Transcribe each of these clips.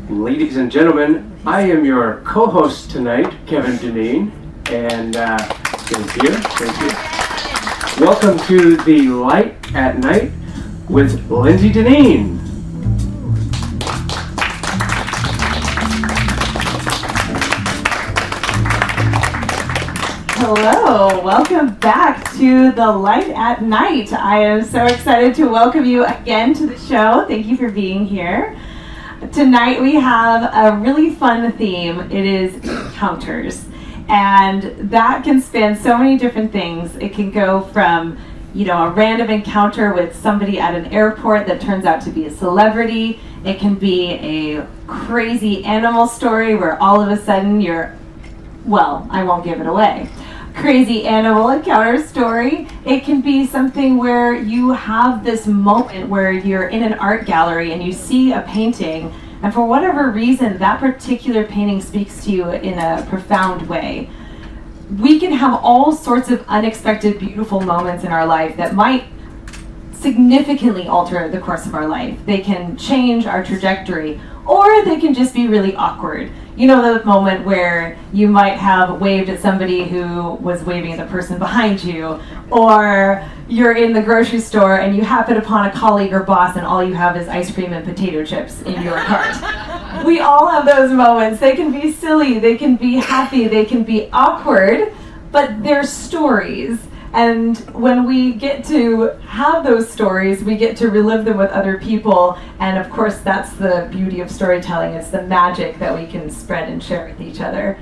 Ladies and gentlemen, I am your co-host tonight, Kevin Dinneen, and thank you. Welcome to The Light at Night with Lindsey Dinneen. Hello, welcome back to The Light at Night. I am so excited to welcome you again to the show. Thank you for being here. Tonight we have a really fun theme. It is encounters. And that can span so many different things. It can go from, a random encounter with somebody at an airport that turns out to be a celebrity. It can be a crazy animal story where all of a sudden I won't give it away. Crazy animal encounter story. It can be something where you have this moment where you're in an art gallery and you see a painting, and for whatever reason that particular painting speaks to you in a profound way. We can have all sorts of unexpected beautiful moments in our life that might significantly alter the course of our life. They can change our trajectory, or they can just be really awkward. The moment where you might have waved at somebody who was waving at the person behind you, or you're in the grocery store and you happen upon a colleague or boss and all you have is ice cream and potato chips in your cart. We all have those moments. They can be silly, they can be happy, they can be awkward, but they're stories. And when we get to have those stories, we get to relive them with other people. And of course, that's the beauty of storytelling. It's the magic that we can spread and share with each other.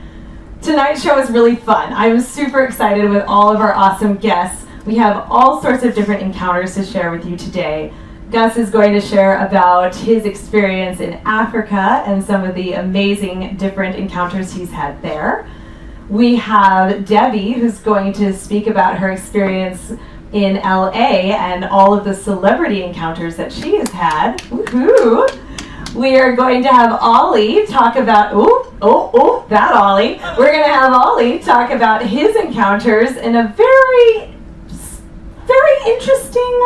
Tonight's show is really fun. I'm super excited with all of our awesome guests. We have all sorts of different encounters to share with you today. Gus is going to share about his experience in Africa and some of the amazing different encounters he's had there. We have Debbie, who's going to speak about her experience in LA and all of the celebrity encounters that she has had. Woohoo! We are going to have Ollie talk about, that Ollie. We're going to have Ollie talk about his encounters in a very, very interesting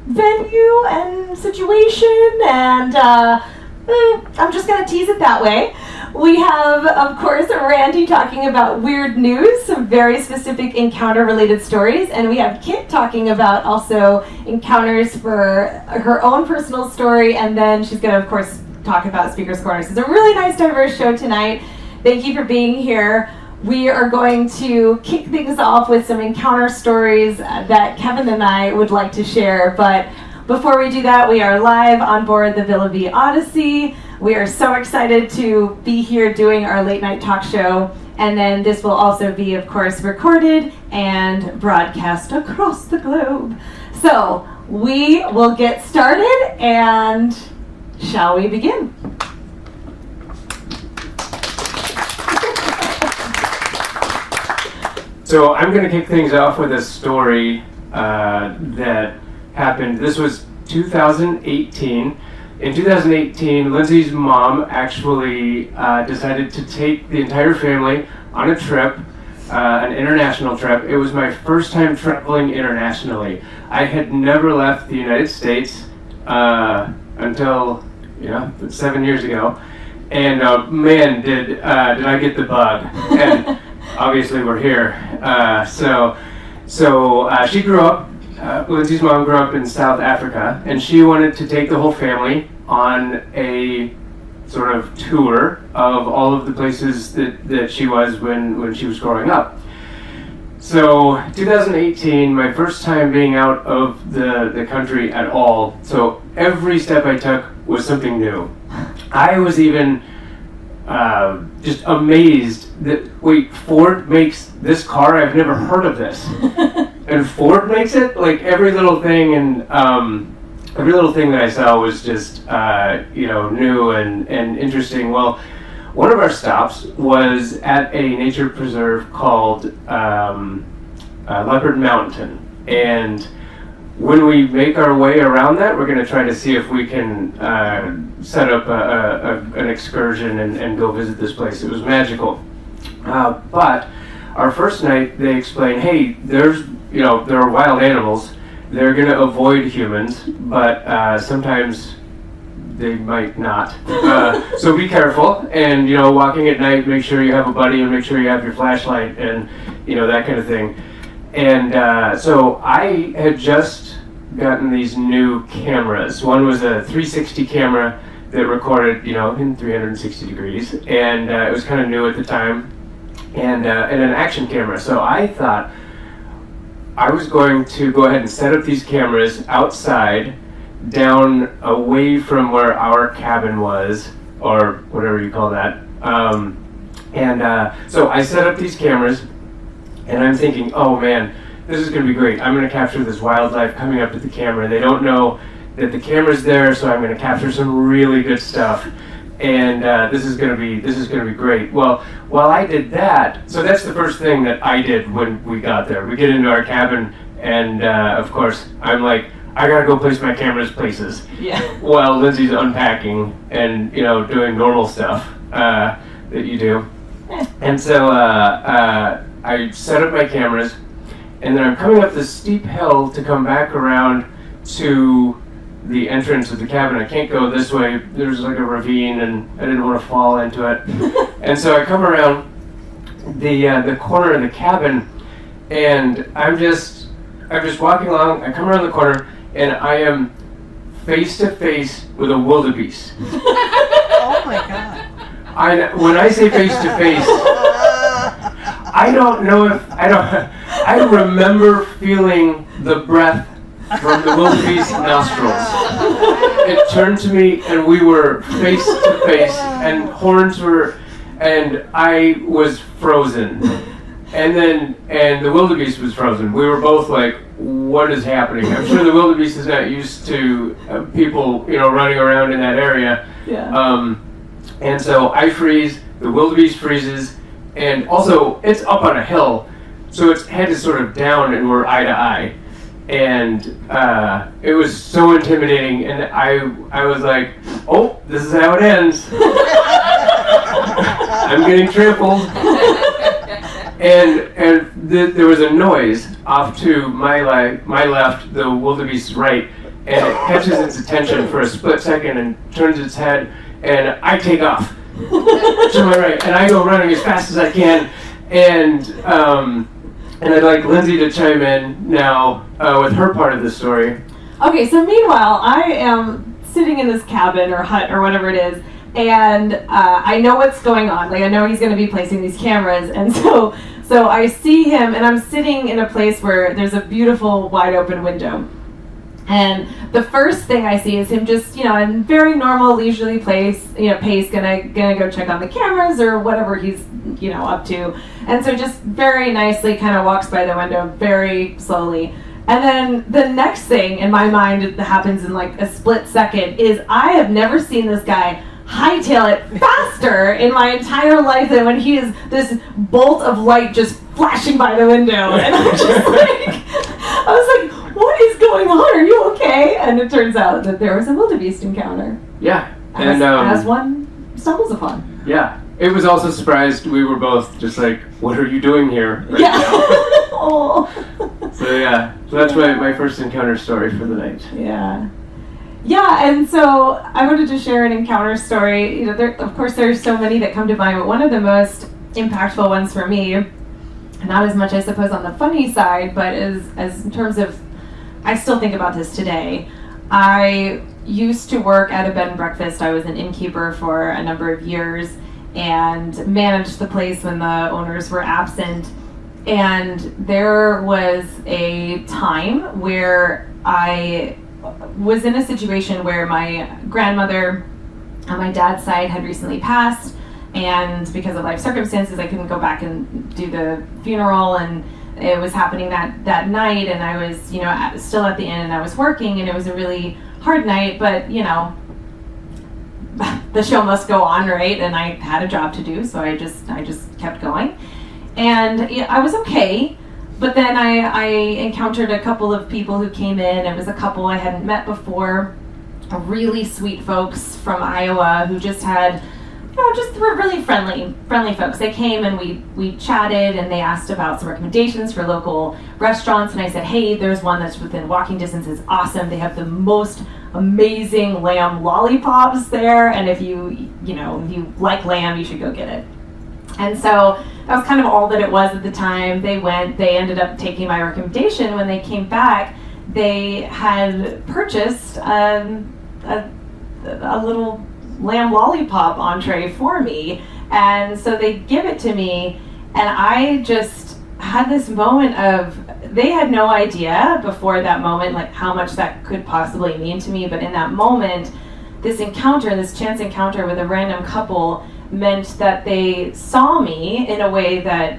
venue and situation, and I'm just going to tease it that way. We have, of course, Randy talking about weird news, some very specific encounter-related stories, and we have Kit talking about also encounters for her own personal story, and then she's going to, of course, talk about Speaker's Corners. It's a really nice, diverse show tonight. Thank you for being here. We are going to kick things off with some encounter stories that Kevin and I would like to share, but before we do that, we are live on board the Villa Vie Odyssey. We are so excited to be here doing our late night talk show. And then this will also be, of course, recorded and broadcast across the globe. So we will get started, and shall we begin? So I'm going to kick things off with a story that happened. This was 2018. In 2018, Lindsey's mom actually decided to take the entire family on a trip, an international trip. It was my first time traveling internationally. I had never left the United States until 7 years ago, and man, did I get the bug! And obviously, we're here. So she grew up. Lindsey's mom grew up in South Africa, and she wanted to take the whole family on a sort of tour of all of the places that she was when she was growing up. So 2018, my first time being out of the country at all, so every step I took was something new. I was even just amazed that, Ford makes this car? I've never heard of this. And Ford makes it? Like every little thing, and every little thing that I saw was just new and interesting. Well, one of our stops was at a nature preserve called Leopard Mountain, and when we make our way around that, we're going to try to see if we can set up an excursion and go visit this place. It was magical. But our first night, they explained, hey, there are wild animals. They're going to avoid humans, but sometimes they might not. So be careful, and walking at night, make sure you have a buddy, and make sure you have your flashlight, and that kind of thing. And so I had just gotten these new cameras. One was a 360 camera that recorded, in 360 degrees, and it was kind of new at the time, and an action camera. So I thought I was going to go ahead and set up these cameras outside, down away from where our cabin was, or whatever you call that. So I set up these cameras, and I'm thinking, oh man, this is going to be great. I'm going to capture this wildlife coming up to the camera. They don't know that the camera's there, so I'm going to capture some really good stuff. And this is going to be great. Well, while I did that, so that's the first thing that I did when we got there. We get into our cabin, and of course, I'm like, I gotta go place my cameras places. Yeah. While Lindsay's unpacking and doing normal stuff that you do. And so I set up my cameras, and then I'm coming up this steep hill to come back around to the entrance of the cabin. I can't go this way. There's like a ravine, and I didn't want to fall into it. And so I come around the corner of the cabin, and I'm just walking along. I come around the corner, and I am face to face with a wildebeest. Oh my God. When I say face to face, I don't know if I remember feeling the breath from the wildebeest's nostrils. It turned to me, and we were face to face, and horns were, and I was frozen. And the wildebeest was frozen. We were both like, what is happening? I'm sure the wildebeest is not used to people, running around in that area. Yeah. And so I freeze, the wildebeest freezes, and also it's up on a hill, so its head is sort of down, and we're eye to eye. And it was so intimidating, and I was like, oh, this is how it ends. I'm getting trampled. And there was a noise off to my left, the wildebeest's right, and it catches its attention for a split second and turns its head, and I take off to my right, and I go running as fast as I can, and I'd like Lindsay to chime in now with her part of the story. Okay, so meanwhile, I am sitting in this cabin or hut or whatever it is, and I know what's going on. Like, I know he's going to be placing these cameras, and so I see him, and I'm sitting in a place where there's a beautiful wide open window. And the first thing I see is him just, in very normal, leisurely pace, gonna go check on the cameras or whatever he's, up to. And so just very nicely kind of walks by the window very slowly. And then the next thing in my mind that happens in like a split second is I have never seen this guy hightail it faster in my entire life than when he is this bolt of light just flashing by the window. And I was like, what is going on? Are you okay? And it turns out that there was a wildebeest encounter. Yeah. As one stumbles upon. Yeah. It was also surprised. We were both just like, what are you doing here right now? Oh. So that's my first encounter story for the night. Yeah. Yeah, and so I wanted to share an encounter story. Of course, there's so many that come to mind, but one of the most impactful ones for me, not as much, I suppose, on the funny side, but as in terms of, I still think about this today. I used to work at a bed and breakfast. I was an innkeeper for a number of years and managed the place when the owners were absent. And there was a time where I was in a situation where my grandmother on my dad's side had recently passed, and because of life circumstances I couldn't go back and do the funeral, and it was happening that night, and I was still at the inn, and I was working, and it was a really hard night, but the show must go on, right? And I had a job to do, so I just kept going, and I was okay. But then I encountered a couple of people who came in. It was a couple I hadn't met before, really sweet folks from Iowa who just had, just were really friendly folks. They came and we chatted, and they asked about some recommendations for local restaurants. And I said, hey, there's one that's within walking distance. It's awesome. They have the most amazing lamb lollipops there, and if you like lamb, you should go get it. And so that was kind of all that it was at the time. They ended up taking my recommendation. When they came back, they had purchased a little lamb lollipop entree for me. And so they give it to me, and I just had this moment of, they had no idea before that moment, like how much that could possibly mean to me. But in that moment, this chance encounter with a random couple meant that they saw me in a way that,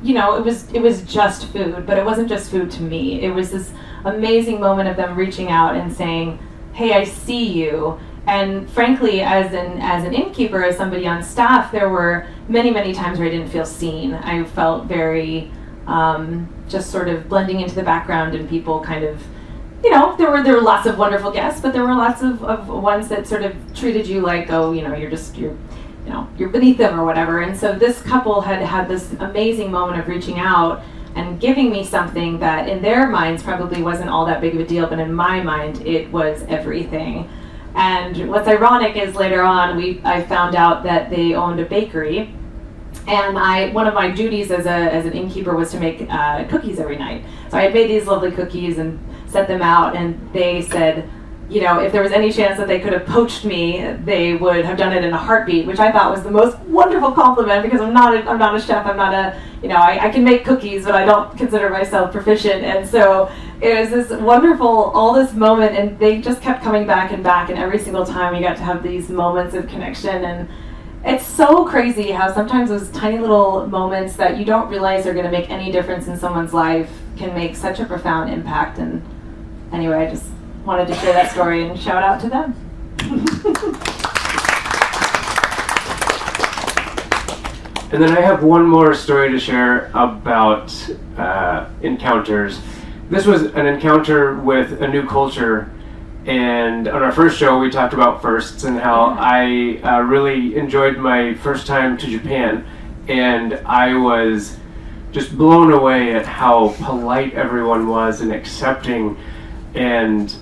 it was just food, but it wasn't just food to me. It was this amazing moment of them reaching out and saying, hey, I see you. And frankly, as an innkeeper, as somebody on staff, there were many, many times where I didn't feel seen. I felt very just sort of blending into the background, and people kind of, there were lots of wonderful guests, but there were lots of ones that sort of treated you like, oh, you're beneath them or whatever. And so this couple had this amazing moment of reaching out and giving me something that in their minds probably wasn't all that big of a deal, but in my mind it was everything. And what's ironic is later on I found out that they owned a bakery, and one of my duties as an innkeeper was to make cookies every night. So I had made these lovely cookies and set them out, and they said, if there was any chance that they could have poached me, they would have done it in a heartbeat, which I thought was the most wonderful compliment, because I'm not a chef, I can make cookies, but I don't consider myself proficient. And so it was this wonderful, this moment, and they just kept coming back, and every single time we got to have these moments of connection. And it's so crazy how sometimes those tiny little moments that you don't realize are going to make any difference in someone's life can make such a profound impact. And anyway, I just wanted to share that story and shout out to them. And then I have one more story to share about encounters. This was an encounter with a new culture, and on our first show we talked about firsts and how I really enjoyed my first time to Japan, and I was just blown away at how polite everyone was and accepting. And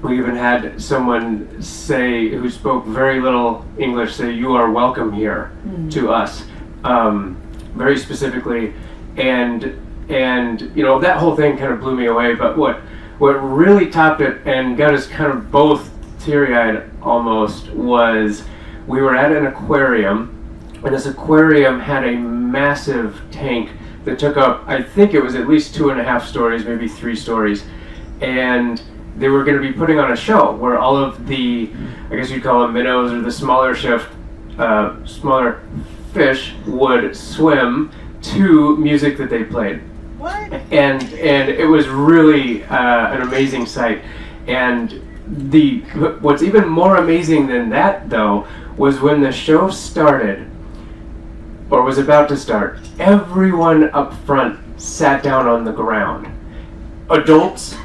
we even had someone who spoke very little English say, "You are welcome here," to us, very specifically. And that whole thing kind of blew me away. But what really topped it and got us kind of both teary-eyed almost was, we were at an aquarium, and this aquarium had a massive tank that took up, I think it was at least 2.5 stories, maybe 3 stories. And they were going to be putting on a show where all of the, I guess you'd call them minnows, or the smaller fish would swim to music that they played. What? And it was really an amazing sight. And what's even more amazing than that, though, was when the show started, or was about to start, everyone up front sat down on the ground. Adults,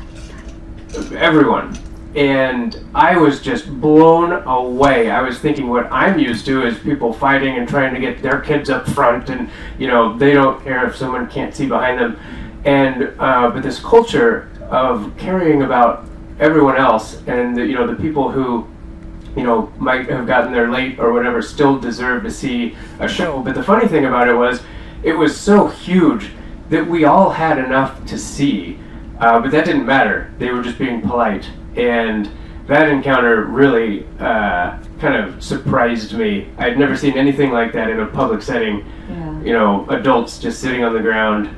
everyone. And I was just blown away. I was thinking what I'm used to is people fighting and trying to get their kids up front, and they don't care if someone can't see behind them. And but this culture of caring about everyone else, and the people who might have gotten there late or whatever still deserve to see a show. But the funny thing about it was so huge that we all had enough to see. But that didn't matter. They were just being polite. And that encounter really kind of surprised me. I'd never seen anything like that in a public setting. Yeah. Adults just sitting on the ground,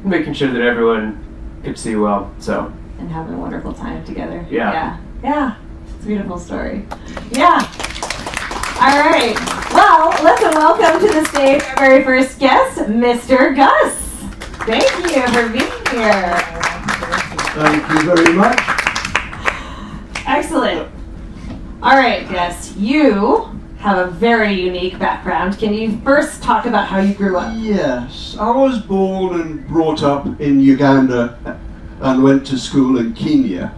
making sure that everyone could see well. So. And having a wonderful time together. Yeah. Yeah. It's a beautiful story. Yeah. All right. Well, let's welcome to the stage our very first guest, Mr. Gus. Thank you for being here. Thank you very much. Excellent. All right, Gus, you have a very unique background. Can you first talk about how you grew up? Yes, I was born and brought up in Uganda and went to school in Kenya.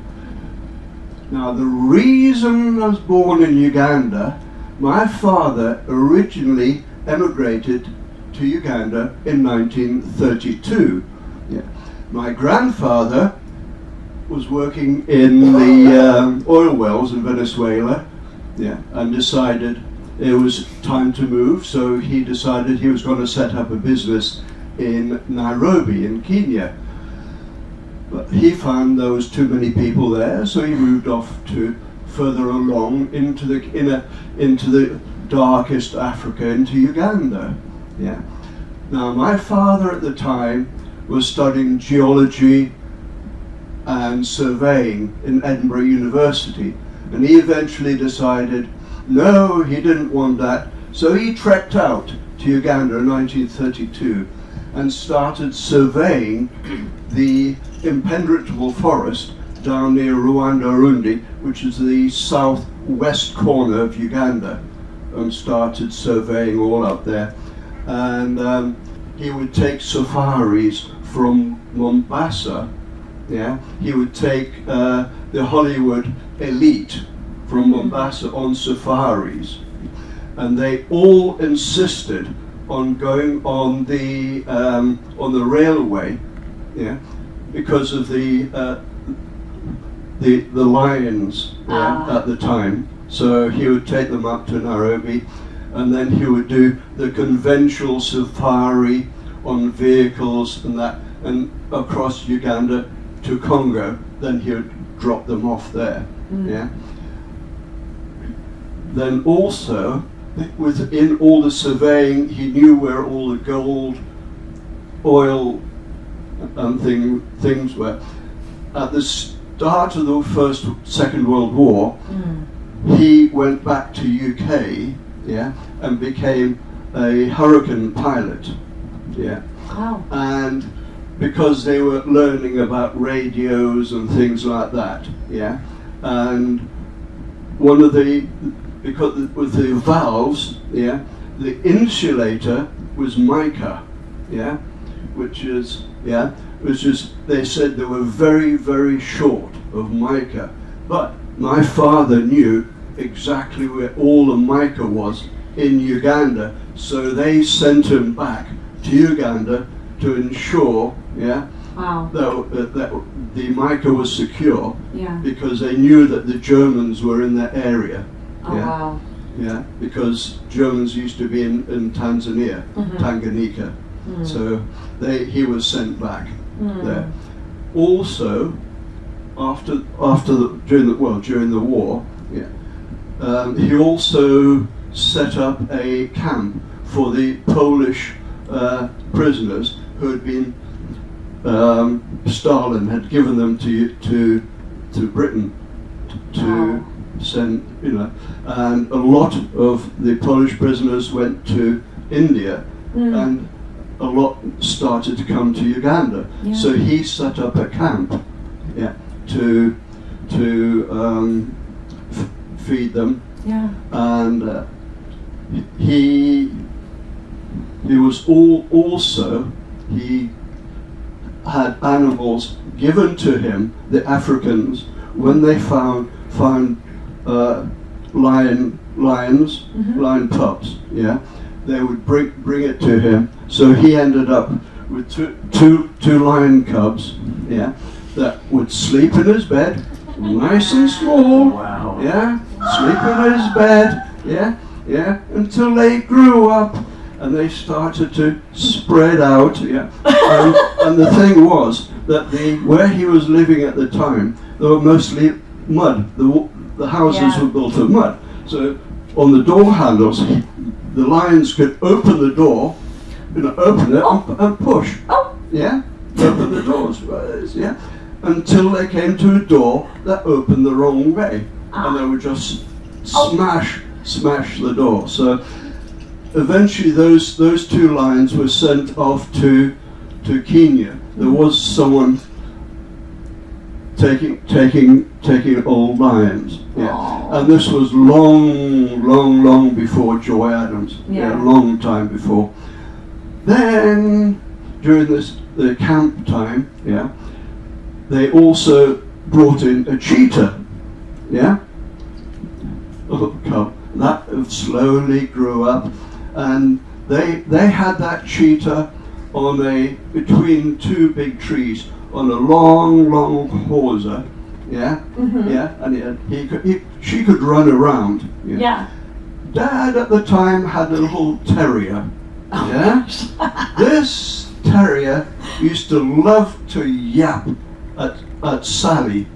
Now, the reason I was born in Uganda, my father originally emigrated to Uganda in 1932. Yeah. My grandfather was working in the oil wells in Venezuela, and decided it was time to move. So he decided he was going to set up a business in Nairobi, in Kenya. But he found there was too many people there, so he moved off to further along into the darkest Africa, into Uganda. Yeah. Now, my father at the time was studying geology and surveying in Edinburgh University, and he eventually decided no, he didn't want that, so he trekked out to Uganda in 1932 and started surveying the impenetrable forest down near Rwanda-Urundi, which is the southwest corner of Uganda, and started surveying all up there. And he would take safaris from Mombasa. Yeah, he would take the Hollywood elite from Mombasa on safaris, and they all insisted on going on the railway, because of the lions at the time. So he would take them up to Nairobi, and then he would do the conventional safari on vehicles and that, and across Uganda to Congo. Then he would drop them off there. Then also, within all the surveying, he knew where all the gold, oil, and things were. At the start of the Second World War, he went back to UK, and became a hurricane pilot, Wow. and because they were learning about radios and things like that, and one of because with the valves, the insulator was mica, which is they said they were very, very short of mica, but my father knew exactly where all the mica was in Uganda, so they sent him back to Uganda to ensure, Wow. that the mica was secure, Yeah. because they knew that the Germans were in that area. Oh, wow. Because Germans used to be in Tanzania, Tanganyika, so he was sent back there. Also, during the war, he also set up a camp for the Polish prisoners who had been Stalin had given them to Britain to send, and a lot of the Polish prisoners went to India, and a lot started to come to Uganda. So he set up a camp, to feed them, and he was he had animals given to him, the Africans, when they found lion pups, they would bring it to him. So he ended up with two lion cubs, that would sleep in his bed, nice and small, sleep in his bed, until they grew up and they started to spread out, and the thing was that where he was living at the time, they were mostly mud. The houses were built of mud. So on the door handles, the lions could open the door, open it and push. Open the doors, until they came to a door that opened the wrong way, and they would just smash the door. So eventually those two lions were sent off to Kenya. There was someone taking old lions, and this was long before Joy Adams, long time before. Then during the camp time, they also brought in a cheetah, cub that slowly grew up, and they had that cheetah between two big trees on a long, long hawser. Yeah, Mhm. yeah, and she could run around. Yeah. Dad at the time had a little terrier. Oh, Yeah, this terrier used to love to yap at Sally.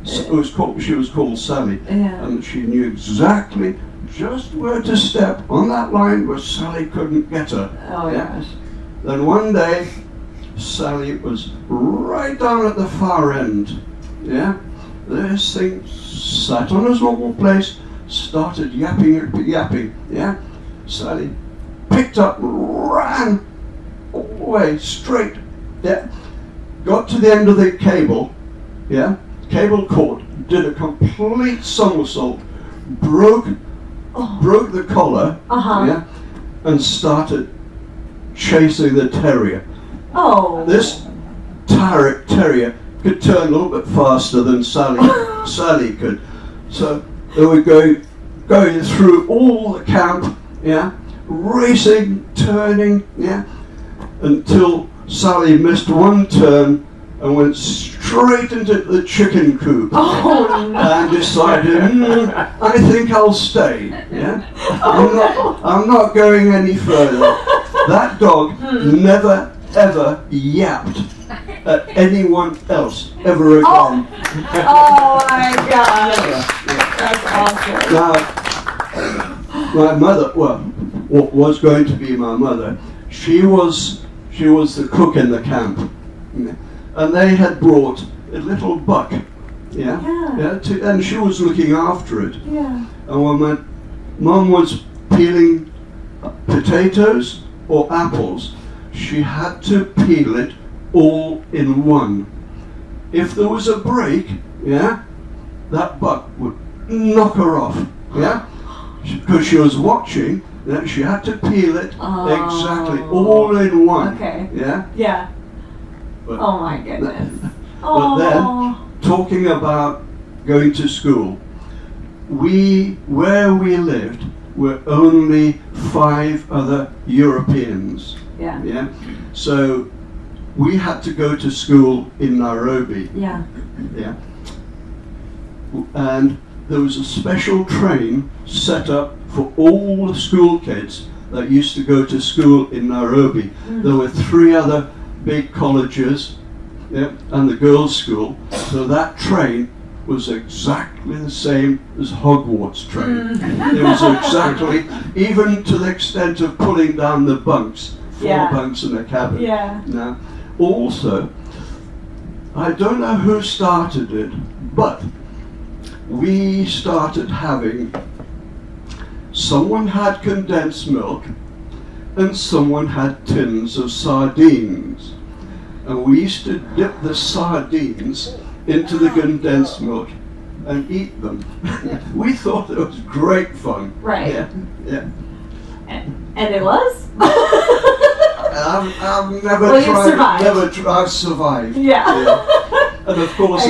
She was called Sally, Yeah. and she knew exactly just where to step on that line where Sally couldn't get her. Oh my Yeah. gosh. Then one day, Sally was right down at the far end. Yeah, this thing sat on his normal place, started yapping. Yeah, Sally picked up, ran all the way straight. Yeah, got to the end of the cable. Yeah, cable cord, did a complete somersault, broke the collar. Uh-huh. Yeah, and started chasing the terrier. Oh. This terrier could turn a little bit faster than Sally could. So they were going through all the camp, yeah, racing, turning, yeah, until Sally missed one turn and went straight into the chicken coop. Oh no. And decided, I think I'll stay. Yeah, I'm not going any further. That dog never ever yapped at anyone else ever again. Oh my gosh. That's awesome. Now, my mother, well, what was going to be my mother, she was the cook in the camp, and they had brought a little buck, yeah, and she was looking after it. Yeah. And when my mum was peeling potatoes or apples, she had to peel it all in one. If there was a break, yeah, that buck would knock her off, yeah, because she was watching. Yeah, she had to peel it exactly all in one. Okay. Yeah. Yeah. But, Oh my goodness. but then, talking about going to school, where we lived were only 5 other Europeans. Yeah. Yeah. So we had to go to school in Nairobi. Yeah. Yeah. And there was a special train set up for all the school kids that used to go to school in Nairobi. There were 3 other big colleges, yeah, and the girls' school. So that train was exactly the same as Hogwarts train. It was exactly, even to the extent of pulling down the bunks, 4 bunks in a cabin. Yeah. Now, also, I don't know who started it, but we started having, someone had condensed milk and someone had tins of sardines. And we used to dip the sardines into the condensed milk and eat them. We thought it was great fun. Right. Yeah, yeah. And it was? I've never Well, you've tried. survived. I've survived. Yeah. And of course,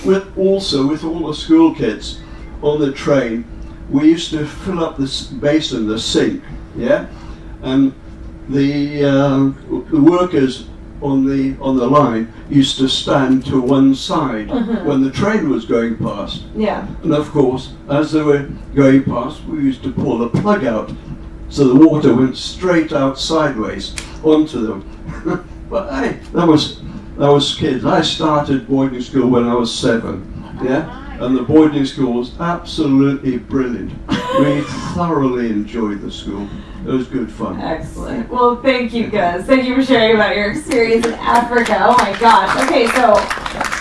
with all the school kids on the train, we used to fill up this basin, the sink, yeah, and the workers on the line used to stand to one side when the train was going past. Yeah. And of course, as they were going past, we used to pull the plug out, so the water went straight out sideways onto them. But hey, that was kids. I started boarding school when I was 7, yeah, and the boarding school was absolutely brilliant. We thoroughly enjoyed the school. It was good fun. Excellent. Well, thank you, Gus. Thank you for sharing about your experience in Africa. Oh my gosh. Okay, so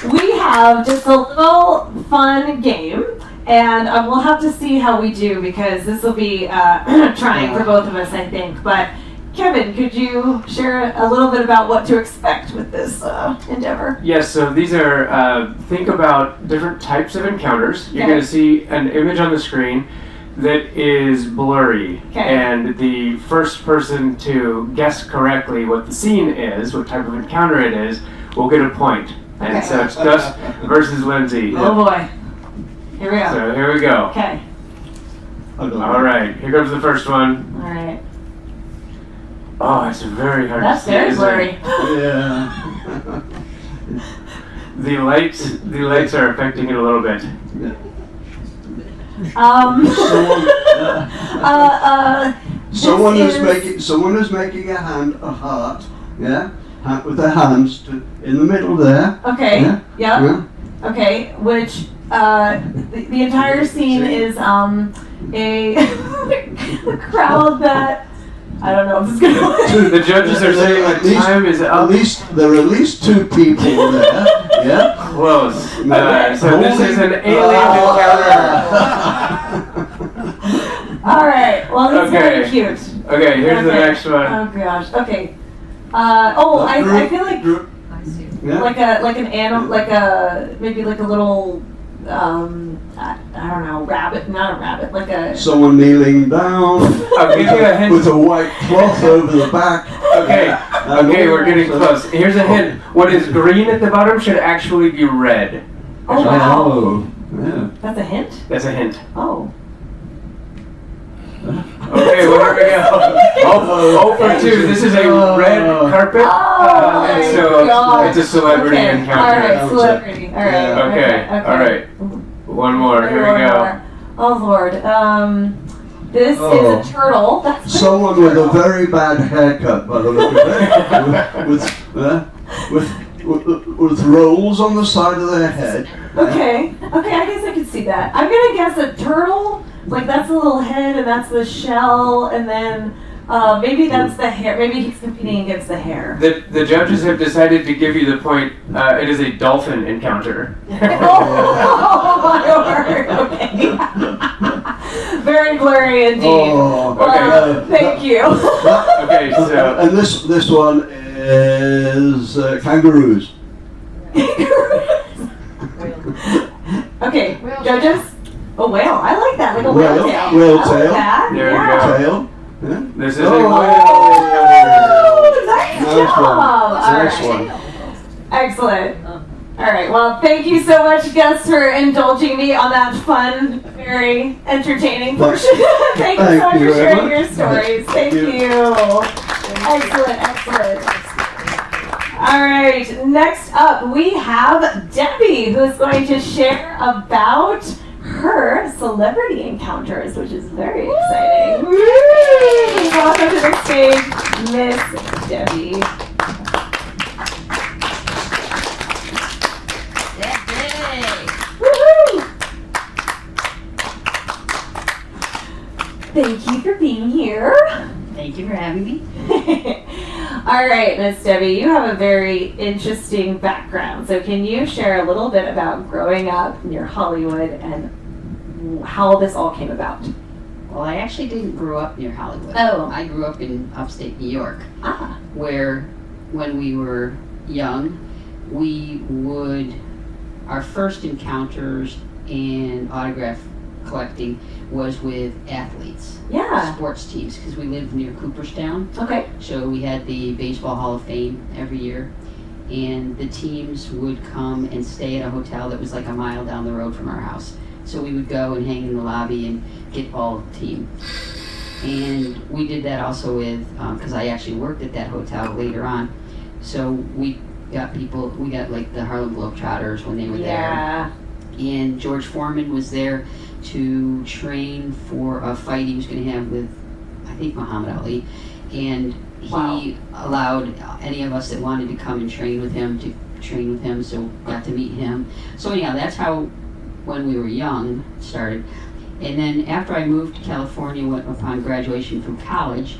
we have just a little fun game, and we'll have to see how we do because this will be trying for both of us, I think. But Kevin, could you share a little bit about what to expect with this endeavor? Yes, so these are, think about different types of encounters. You're going to see an image on the screen that is blurry. And the first person to guess correctly what the scene is, what type of encounter it is, will get a point. And so it's Gus versus Lindsey. Oh boy. Here we go. So here we go. Okay. All right, here comes the first one. All right. Oh, it's very hard That's to see. very blurry. Yeah. The lights are affecting it a little bit. Someone this is making a heart, yeah, with their hands in the middle there. Okay. Yeah. Yeah. Okay. Which the entire scene is a crowd that I don't know if it's gonna. The judges are saying that time is up. There are at least two people there. Yeah. Close. So this is an alien encounter. All right. Well, it's very cute. Okay, here's the next one. Oh gosh. Okay. I feel like like an animal, maybe like a little I don't know, rabbit, not a rabbit, like a someone kneeling down I'll give you a hint. with a white cloth over the back. Okay, we're getting close. Here's a hint. What is green at the bottom should actually be red. Oh wow. Oh, yeah. That's a hint? That's a hint. Oh. Okay, well, here we go. Oh for 2. This is a red carpet. And so it's a celebrity encounter. Alright, celebrity. Alright. Okay. Alright. One more. Here we go. Oh Lord. This is a turtle. That's Someone with a very bad haircut, by the look of it, with rolls on the side of their head. Okay, I guess I could see that. I'm gonna guess a turtle. Like that's the little head, and that's the shell, and then maybe that's the hair. Maybe he's competing against the hair. The judges have decided to give you the point. It is a dolphin encounter. Oh my word! Okay. Very blurry indeed. Oh, okay. Thank you. Okay, so and this one is kangaroos. Okay, judges. A whale. I like that. Like a whale tail. Whale I like tail. that. There we Yeah. go. Tail. Yeah. This is a Oh, whale nice Nice job. one. All Nice right. one. Excellent. All right. Well, thank you so much, Gus, for indulging me on that fun, very entertaining portion. Thank you so much for sharing your stories. Thank you. Excellent. All right. Next up, we have Debbie, who is going to share about her celebrity encounters, which is very exciting. Woo! Welcome to the stage, Miss Debbie. Woo-hoo! Thank you for being here. Thank you for having me. All right, Miss Debbie, you have a very interesting background. So can you share a little bit about growing up near Hollywood and how this all came about? Well, I actually didn't grow up near Hollywood. Oh. I grew up in upstate New York, Ah. where when we were young, our first encounters in autograph collecting was with athletes, Yeah. sports teams, because we lived near Cooperstown. Okay. So we had the Baseball Hall of Fame every year, and the teams would come and stay at a hotel that was like a mile down the road from our house. So we would go and hang in the lobby and get all the team. And we did that also with, because I actually worked at that hotel later on. So we got like the Harlem Globetrotters when they were Yeah. there. And George Foreman was there to train for a fight he was going to have with, I think, Muhammad Ali. And he allowed any of us that wanted to come and train with him to train with him, so got to meet him. So anyhow, that's how, when we were young, started. And then after I moved to California upon graduation from college,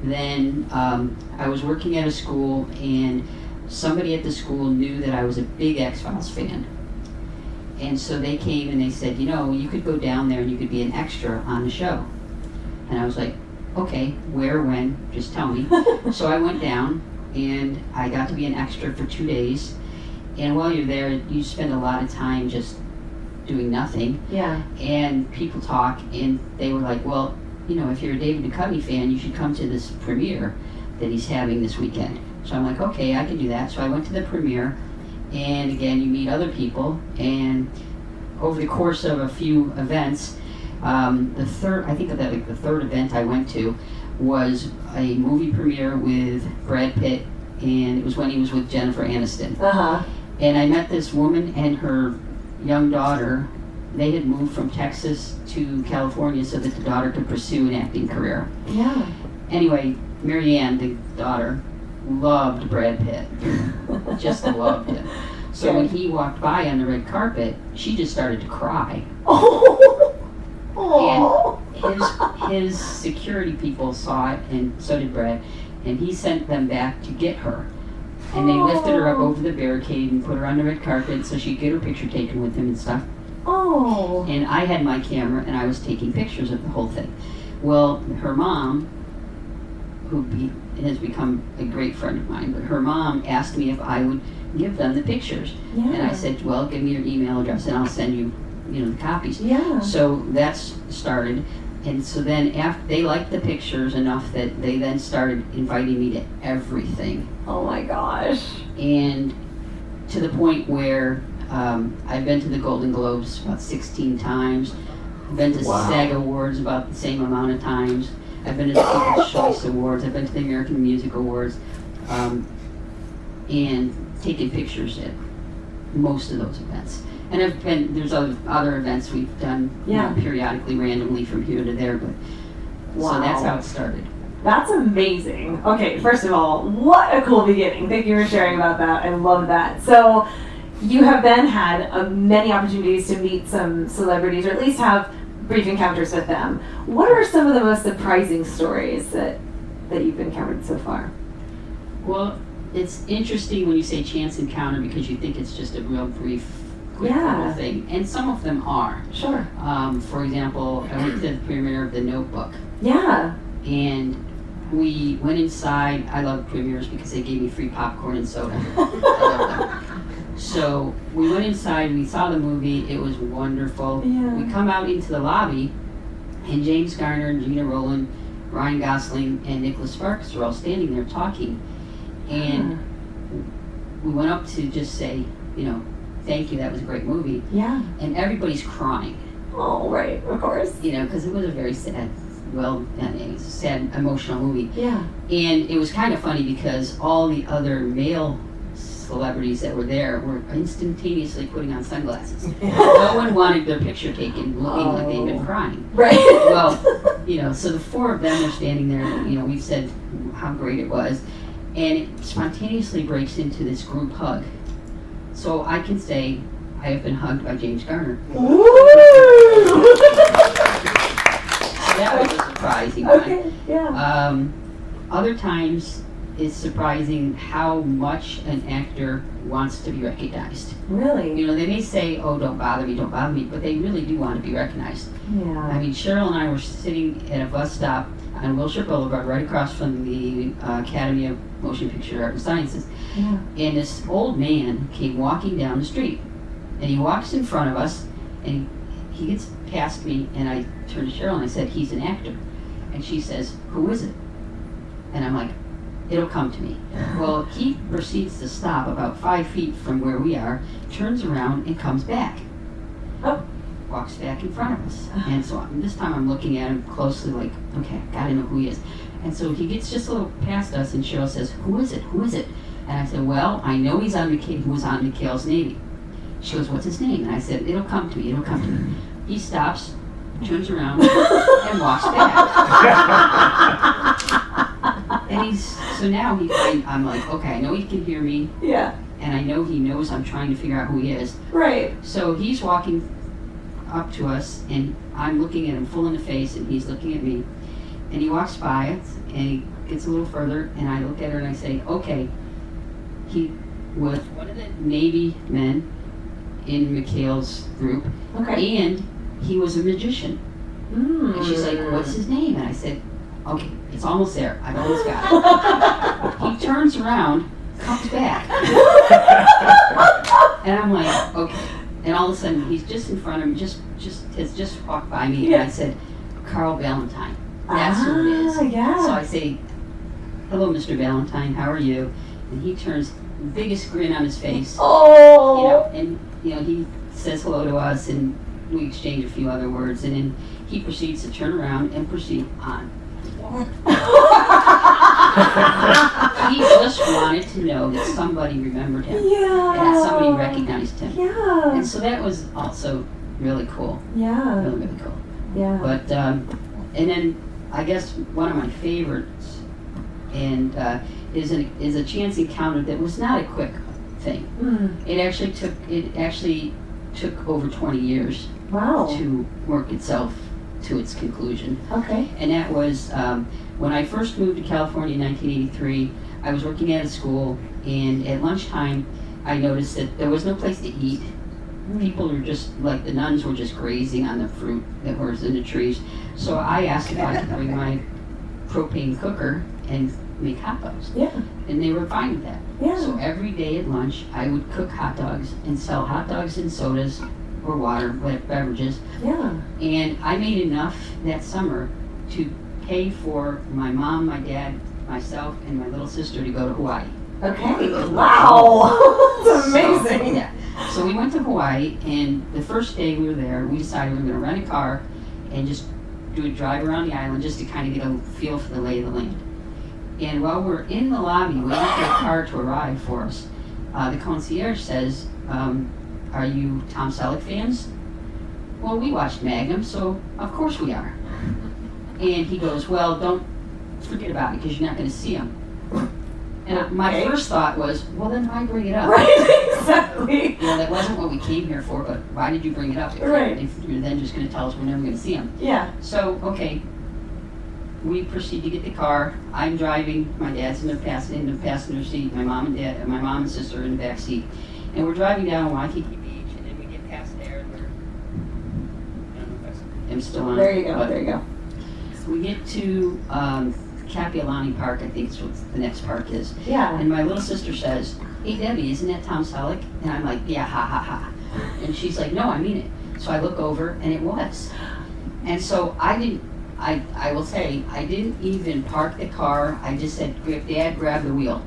then I was working at a school, and somebody at the school knew that I was a big X-Files fan. And so they came and they said, you could go down there and you could be an extra on the show. And I was like, okay, where, when, just tell me. So I went down and I got to be an extra for 2 days. And while you're there, you spend a lot of time just doing nothing. Yeah. And people talk, and they were like, well, if you're a David Duchovny fan, you should come to this premiere that he's having this weekend. So I'm like, okay, I can do that. So I went to the premiere, and again, you meet other people, and over the course of a few events, the third event I went to was a movie premiere with Brad Pitt, and it was when he was with Jennifer Aniston. Uh-huh. And I met this woman and her young daughter. They had moved from Texas to California so that the daughter could pursue an acting career. Yeah. Anyway, Marianne, the daughter, loved Brad Pitt. Just loved him. So when he walked by on the red carpet, she just started to cry. Oh. And his security people saw it, and so did Brad, and he sent them back to get her. And they lifted her up over the barricade and put her on the red carpet so she'd get her picture taken with him and stuff. Oh. And I had my camera and I was taking pictures of the whole thing. Well, her mom, has become a great friend of mine, but her mom asked me if I would give them the pictures. Yeah. And I said, well, give me your email address and I'll send you, the copies. Yeah. So that's started. And so then after they liked the pictures enough that they then started inviting me to everything. Oh my gosh. And to the point where I've been to the Golden Globes about 16 times. I've been to SAG Awards about the same amount of times. I've been to the People's Choice Awards. I've been to the American Music Awards. And taken pictures at most of those events. And there's other events we've done periodically, randomly from here to there, but so that's how it started. That's amazing. Okay, first of all, what a cool beginning. Thank you for sharing about that. I love that. So you have then had many opportunities to meet some celebrities, or at least have brief encounters with them. What are some of the most surprising stories that you've encountered so far? Well, it's interesting when you say chance encounter because you think it's just a real brief, quick little thing. And some of them are. Sure. For example, I went to the premiere of The Notebook. Yeah. And we went inside. I love premieres because they gave me free popcorn and soda. I love them. So we went inside, we saw the movie, it was wonderful. Yeah. We come out into the lobby, and James Garner, Gina Rowland, Ryan Gosling, and Nicholas Sparks are all standing there talking. And we went up to just say, thank you, that was a great movie. Yeah. And everybody's crying. Oh, right, of course. Because it was a very sad, sad, emotional movie. Yeah. And it was kind of funny because all the other male celebrities that were there were instantaneously putting on sunglasses. No one wanted their picture taken looking like they'd been crying. Right. Well, so the four of them are standing there, we said how great it was, and it spontaneously breaks into this group hug. So I can say I have been hugged by James Garner. Woo! That was a surprising one. Okay, yeah. Other times, it's surprising how much an actor wants to be recognized. Really? They may say, oh, don't bother me, but they really do want to be recognized. Yeah. I mean, Cheryl and I were sitting at a bus stop on Wilshire Boulevard, right across from the Academy of Motion Picture Art and Sciences. Yeah. And this old man came walking down the street. And he walks in front of us, and he gets past me, and I turned to Cheryl and I said, he's an actor. And she says, who is it? And I'm like, it'll come to me. Well, he proceeds to stop about 5 feet from where we are, turns around and comes back. Oh. Walks back in front of us. And so this time I'm looking at him closely like, okay, gotta know who he is. And so he gets just a little past us and Cheryl says, who is it? And I said, well, I know he's on McKay, who was on McHale's Navy. She goes, what's his name? And I said, it'll come to me. He stops, turns around, and walks back. And I'm like, okay, I know he can hear me. Yeah. And I know he knows I'm trying to figure out who he is. Right. So he's walking up to us, and I'm looking at him full in the face, and he's looking at me. And he walks by us, and he gets a little further, and I look at her and I say, okay, he was one of the Navy men in McHale's group, Okay. and he was a magician. And she's like, what's his name? And I said, okay, it's almost there. I've almost got it. He turns around, comes back. And I'm like, okay. And all of a sudden, he's just in front of me, has just walked by me. Yeah. And I said, Carl Valentine. That's who it is. Yeah. So I say, hello, Mr. Valentine, how are you? And he turns, biggest grin on his face. Oh. And he says hello to us, and we exchange a few other words, and then he proceeds to turn around and proceed on. He just wanted to know that somebody remembered him. Yeah. And that somebody recognized him. Yeah. And so that was also really cool. Yeah. Really, really cool. Yeah. But, and then I guess one of my favorites and is a chance encounter that was not a quick thing. Mm. It actually took over 20 years Wow. to work itself to its conclusion. Okay. And that was when I first moved to California in 1983. I was working at a school, and at lunchtime, I noticed that there was no place to eat. People were just, like the nuns were just grazing on the fruit that was in the trees. So I asked if I could bring my propane cooker and make hot dogs. Yeah. And they were fine with that. Yeah. So every day at lunch, I would cook hot dogs and sell hot dogs and sodas or water, beverages. Yeah. And I made enough that summer to pay for my mom, my dad, myself, and my little sister to go to Hawaii. Okay. Wow. That's amazing. So, yeah. So we went to Hawaii, and the first day we were there, we decided we were going to rent a car and just do a drive around the island just to kind of get a feel for the lay of the land. And while we're in the lobby waiting for the car to arrive for us, the concierge says, "Are you Tom Selleck fans?" Well, we watched Magnum, so of course we are. And he goes, "Well, don't forget about it because you're not going to see him." And my first thought was, well, then why bring it up? Right. Exactly. You know, that wasn't what we came here for, but why did you bring it up if, Right. if you're then just going to tell us we're never going to see him? Yeah. So, okay, we proceed to get the car. I'm driving. My dad's in the passenger seat. My mom and sister are in the back seat. And we're driving down Waikiki Beach, and then we get past there, and I don't know if I'm still on. There you go. but There you go. we get to Kapiolani Park, I think is what the next park is. Yeah. And my little sister says, "Hey Debbie, isn't that Tom Selleck?" And I'm like, "Yeah, ha ha ha." And she's like, "No, I mean it." So I look over, and it was. And so I will say, I didn't even park the car. I just said, "Dad, grab the wheel."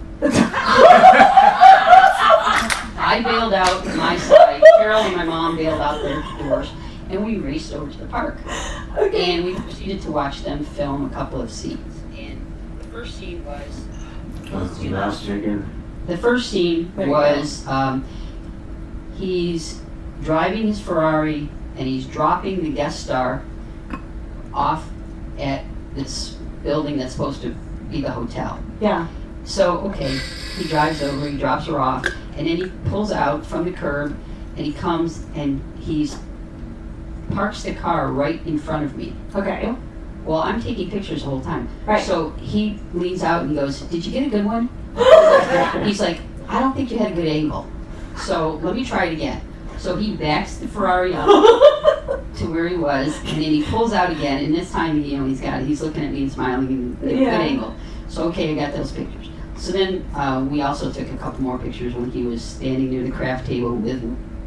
I bailed out my side. Carol and my mom bailed out their doors, and we raced over to the park. Okay. And we proceeded to watch them film a couple of scenes. And the first scene was... Mouse chicken. The first scene There you was he's driving his Ferrari, and he's dropping the guest star off at this building that's supposed to be the hotel. Yeah. So, okay, he drives over, he drops her off, and then he pulls out from the curb, and he comes and he's parks the car right in front of me. Okay. Well, I'm taking pictures the whole time. Right. So he leans out and goes, "Did you get a good one?" He's like, "I don't think you had a good angle. So let me try it again." So he backs the Ferrari up to where he was, and then he pulls out again, and this time, you know, he's looking at me and smiling and a good angle. So, okay, I got those pictures. So then we also took a couple more pictures when he was standing near the craft table with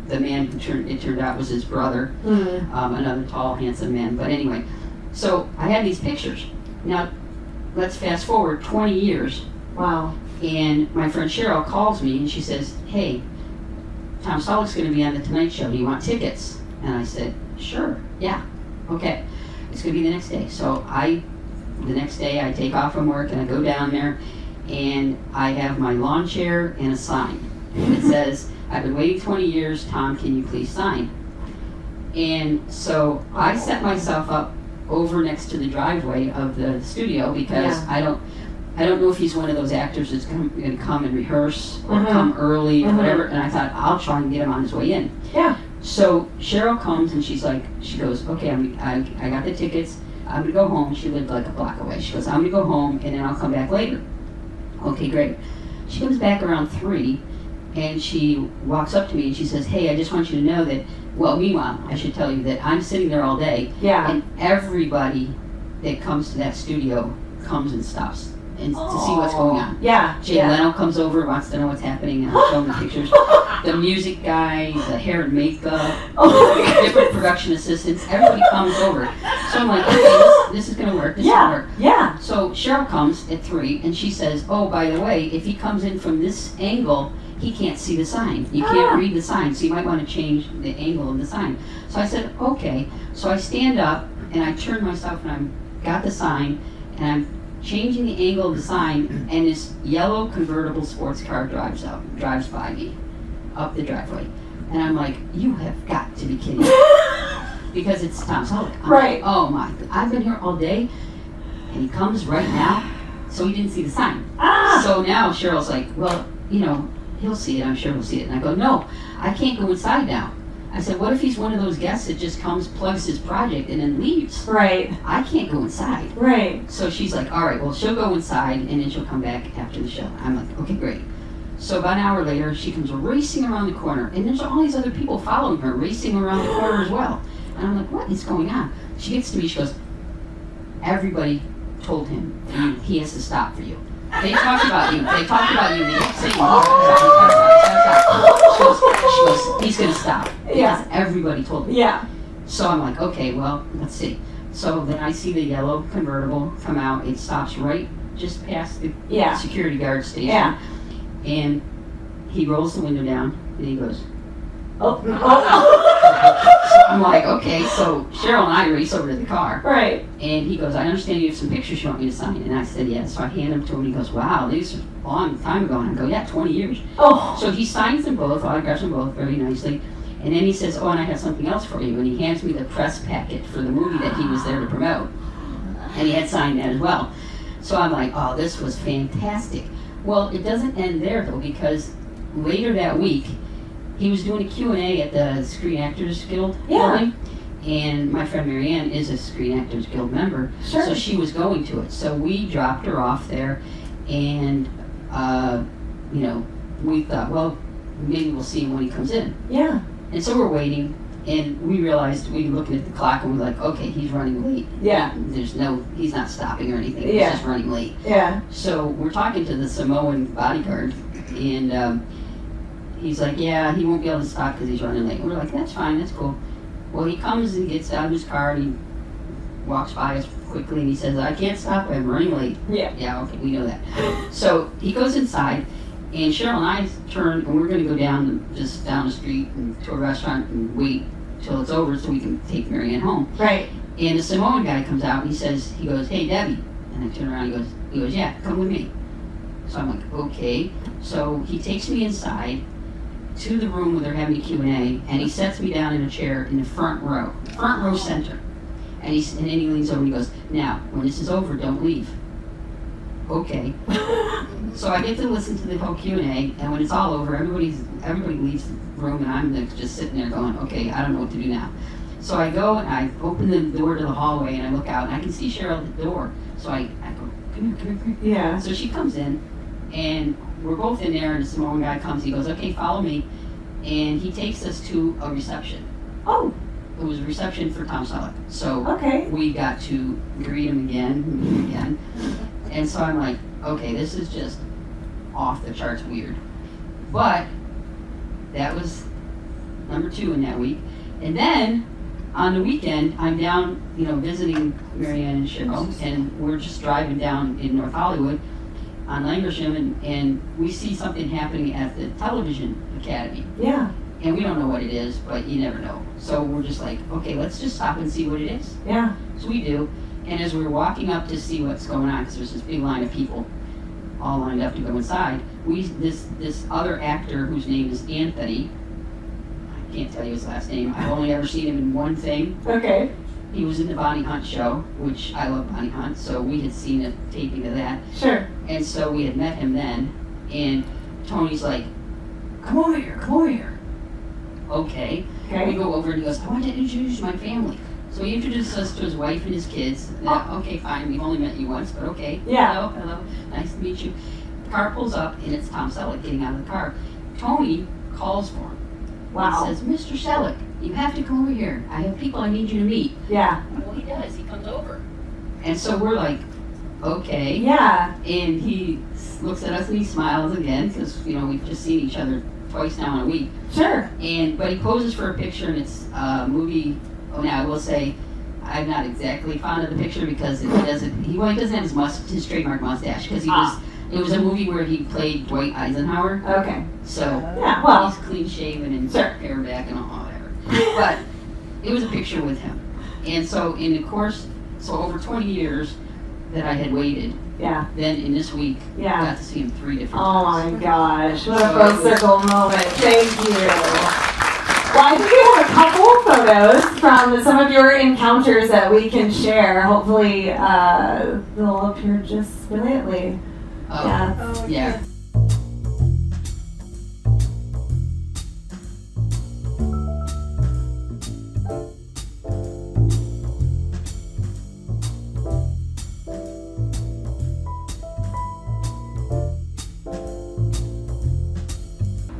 the man who it turned out was his brother, another tall, handsome man. But anyway, so I had these pictures. Now, let's fast forward 20 years, Wow. and my friend Cheryl calls me, and she says, "Hey, Tom Selleck's going to be on the Tonight Show. Do you want tickets?" And I said, "Sure, yeah, okay." It's going to be the next day. So the next day I take off from work and I go down there, and I have my lawn chair and a sign. And it says, "I've been waiting 20 years, Tom, can you please sign?" And so I set myself up over next to the driveway of the studio because I don't know if he's one of those actors that's going to come and rehearse or come early or whatever. And I thought, I'll try and get him on his way in. Yeah. So Cheryl comes and she goes, "Okay, I got the tickets. I'm going to go home." She lived like a block away. She goes, "I'm going to go home and then I'll come back later." Okay, great. She comes back around 3 and she walks up to me and she says, "Hey, I just want you to know that," well, meanwhile, I should tell you that I'm sitting there all day. Yeah. And everybody that comes to that studio comes and stops and to see what's going on. Yeah. Jay Leno comes over, wants to know what's happening, and I show him the pictures. The music guy, the hair and makeup, different production assistants, everybody comes over. So I'm like, okay, this is going to work. This is going to work. Yeah. So Cheryl comes at 3, and she says, "Oh, by the way, if he comes in from this angle, he can't see the sign. You can't read the sign, so you might want to change the angle of the sign." So I said, "Okay." So I stand up, and I turn myself, and I've got the sign, and I'm changing the angle of the sign, and this yellow convertible sports car drives by me up the driveway. And I'm like, you have got to be kidding me. Because it's Tom Selleck. I'm Right. like, oh my, I've been here all day, and he comes right now, so he didn't see the sign. So now Cheryl's like, well, you know, he'll see it, I'm sure he'll see it. And I go, no, I can't go inside now. I said, what if he's one of those guests that just comes, plugs his project, and then leaves? Right. I can't go inside. Right. So she's like, all right, well, she'll go inside, and then she'll come back after the show. I'm like, okay, great. So about an hour later, she comes racing around the corner, and there's all these other people following her, racing around the corner as well. And I'm like, what is going on? She gets to me, she goes, everybody told him he has to stop for you. They talked about you. They talked about you. They kept saying, stop. She goes, he's going to stop. Yeah. Because everybody told me. Yeah. So I'm like, okay, well, let's see. So then I see the yellow convertible come out. It stops right just past the Yeah. security guard station. Yeah. And he rolls the window down, and he goes, Oh. so I'm like, okay, so Cheryl and I race over to the car. Right. And he goes, I understand you have some pictures you want me to sign. And I said, yeah. So I hand them to him, and he goes, wow, these are a long time ago. And I go, yeah, 20 years. Oh. So he signs them both, autographs them both very nicely. And then he says, oh, and I have something else for you. And he hands me the press packet for the movie that he was there to promote. And he had signed that as well. So I'm like, oh, this was fantastic. Well, it doesn't end there, though, because later that week, he was doing a Q&A at the Screen Actors Guild building. And my friend Marianne is a Screen Actors Guild member. Sure. So she was going to it. So we dropped her off there. And, you know, we thought, well, maybe we'll see him when he comes in. Yeah. And so we're waiting, and we realized, we were looking at the clock, and we're like, okay, he's running late. Yeah. He's not stopping or anything, Yeah. he's just running late. Yeah. So we're talking to the Samoan bodyguard, and he's like, yeah, he won't be able to stop because he's running late. And we're like, that's fine, that's cool. Well, he comes and gets out of his car, and he walks by us quickly, and he says, I can't stop, I'm running late. Yeah. Yeah, okay, we know that. So he goes inside, and Cheryl and I turn, and we're going to go down the street and to a restaurant and wait till it's over so we can take Marianne home. Right. And the Samoan guy comes out, and he goes, hey, Debbie. And I turn around, he goes, yeah, come with me. So I'm like, okay. So he takes me inside to the room where they're having a Q&A, and he sets me down in a chair in the front row center. And then he leans over and he goes, now, when this is over, don't leave. Okay. So I get to listen to the whole Q&A, and when it's all over, everybody leaves the room, and I'm just sitting there going, okay, I don't know what to do now. So I go, and I open the door to the hallway, and I look out, and I can see Cheryl at the door. So I go, come here. Yeah. So she comes in, and we're both in there, and the Samoan guy comes, he goes, okay, follow me. And he takes us to a reception. Oh. It was a reception for Tom Selleck. So Okay. we got to greet him again. And so I'm like, okay, this is just off the charts weird. But that was number 2 in that week. And then on the weekend, I'm down, visiting Marianne and Cheryl, and we're just driving down in North Hollywood on Langershim, and we see something happening at the Television Academy. Yeah. And we don't know what it is, but you never know. So we're just like, okay, let's just stop and see what it is. Yeah. So we do. And as we're walking up to see what's going on, because there's this big line of people all lined up to go inside, this other actor whose name is Anthony, I can't tell you his last name, I've only ever seen him in one thing. Okay. He was in the Bonnie Hunt show, which I love Bonnie Hunt, so we had seen a taping of that. Sure. And so we had met him then, and Tony's like, come over here. Okay. Okay. We go over and he goes, I want to introduce my family. So he introduces us to his wife and his kids. Okay, fine, we've only met you once, but okay. Yeah. Hello, nice to meet you. The car pulls up, and it's Tom Selleck getting out of the car. Tony calls for him. Wow. He says, Mr. Selleck, you have to come over here. I have people I need you to meet. Yeah. Well, he does. He comes over. And so we're like, okay. Yeah. And he looks at us and he smiles again, because, we've just seen each other twice now in a week. Sure. But he poses for a picture, and it's a movie. Oh, now I will say, I'm not exactly fond of the picture because he doesn't have his trademark mustache, because it was a movie where he played Dwight Eisenhower. Okay. So Yeah, well. he's clean shaven and Sure. hair back and all whatever. But it was a picture with him. And so over 20 years, that I had waited. Yeah. Then in this week, I Yeah. got to see him 3 different Oh times. my gosh, what a full circle moment. Thank you. Well, I think we have a couple photos from some of your encounters that we can share. Hopefully, they'll appear just brilliantly. Oh, Yeah. yeah.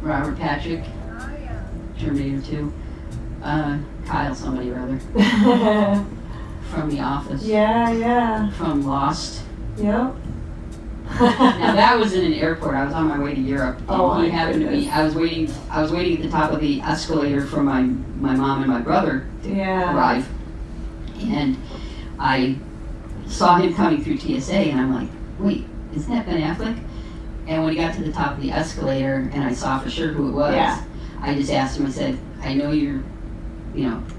Robert Patrick, Terminator 2. Kyle somebody or other. From The Office. Yeah. From Lost. Yep. Now that was in an airport. I was on my way to Europe. And Oh he my happened to be. goodness. I was waiting at the top of the escalator for my mom and my brother Yeah. arrive, and I saw him coming through TSA, and I'm like, wait, isn't that Ben Affleck? And when he got to the top of the escalator, and I saw for sure who it was, Yeah. I just asked him. I said, I know you're,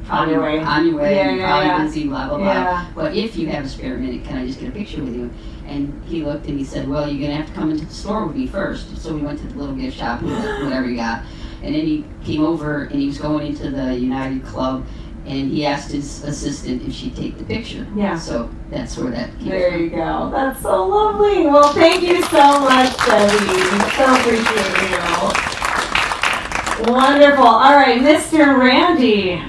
On your way. on your way, Yeah, and yeah, probably yeah. busy, blah blah blah. Yeah. But if you have a spare minute, can I just get a picture with you? And he looked and he said, well, you're going to have to come into the store with me first. So we went to the little gift shop and whatever he got. And then he came over and he was going into the United Club and he asked his assistant if she'd take the picture. Yeah. So that's where that came There from. you go. That's so lovely. Well, thank you so much, Debbie. So appreciate you. Wonderful. All right, Mr. Randy,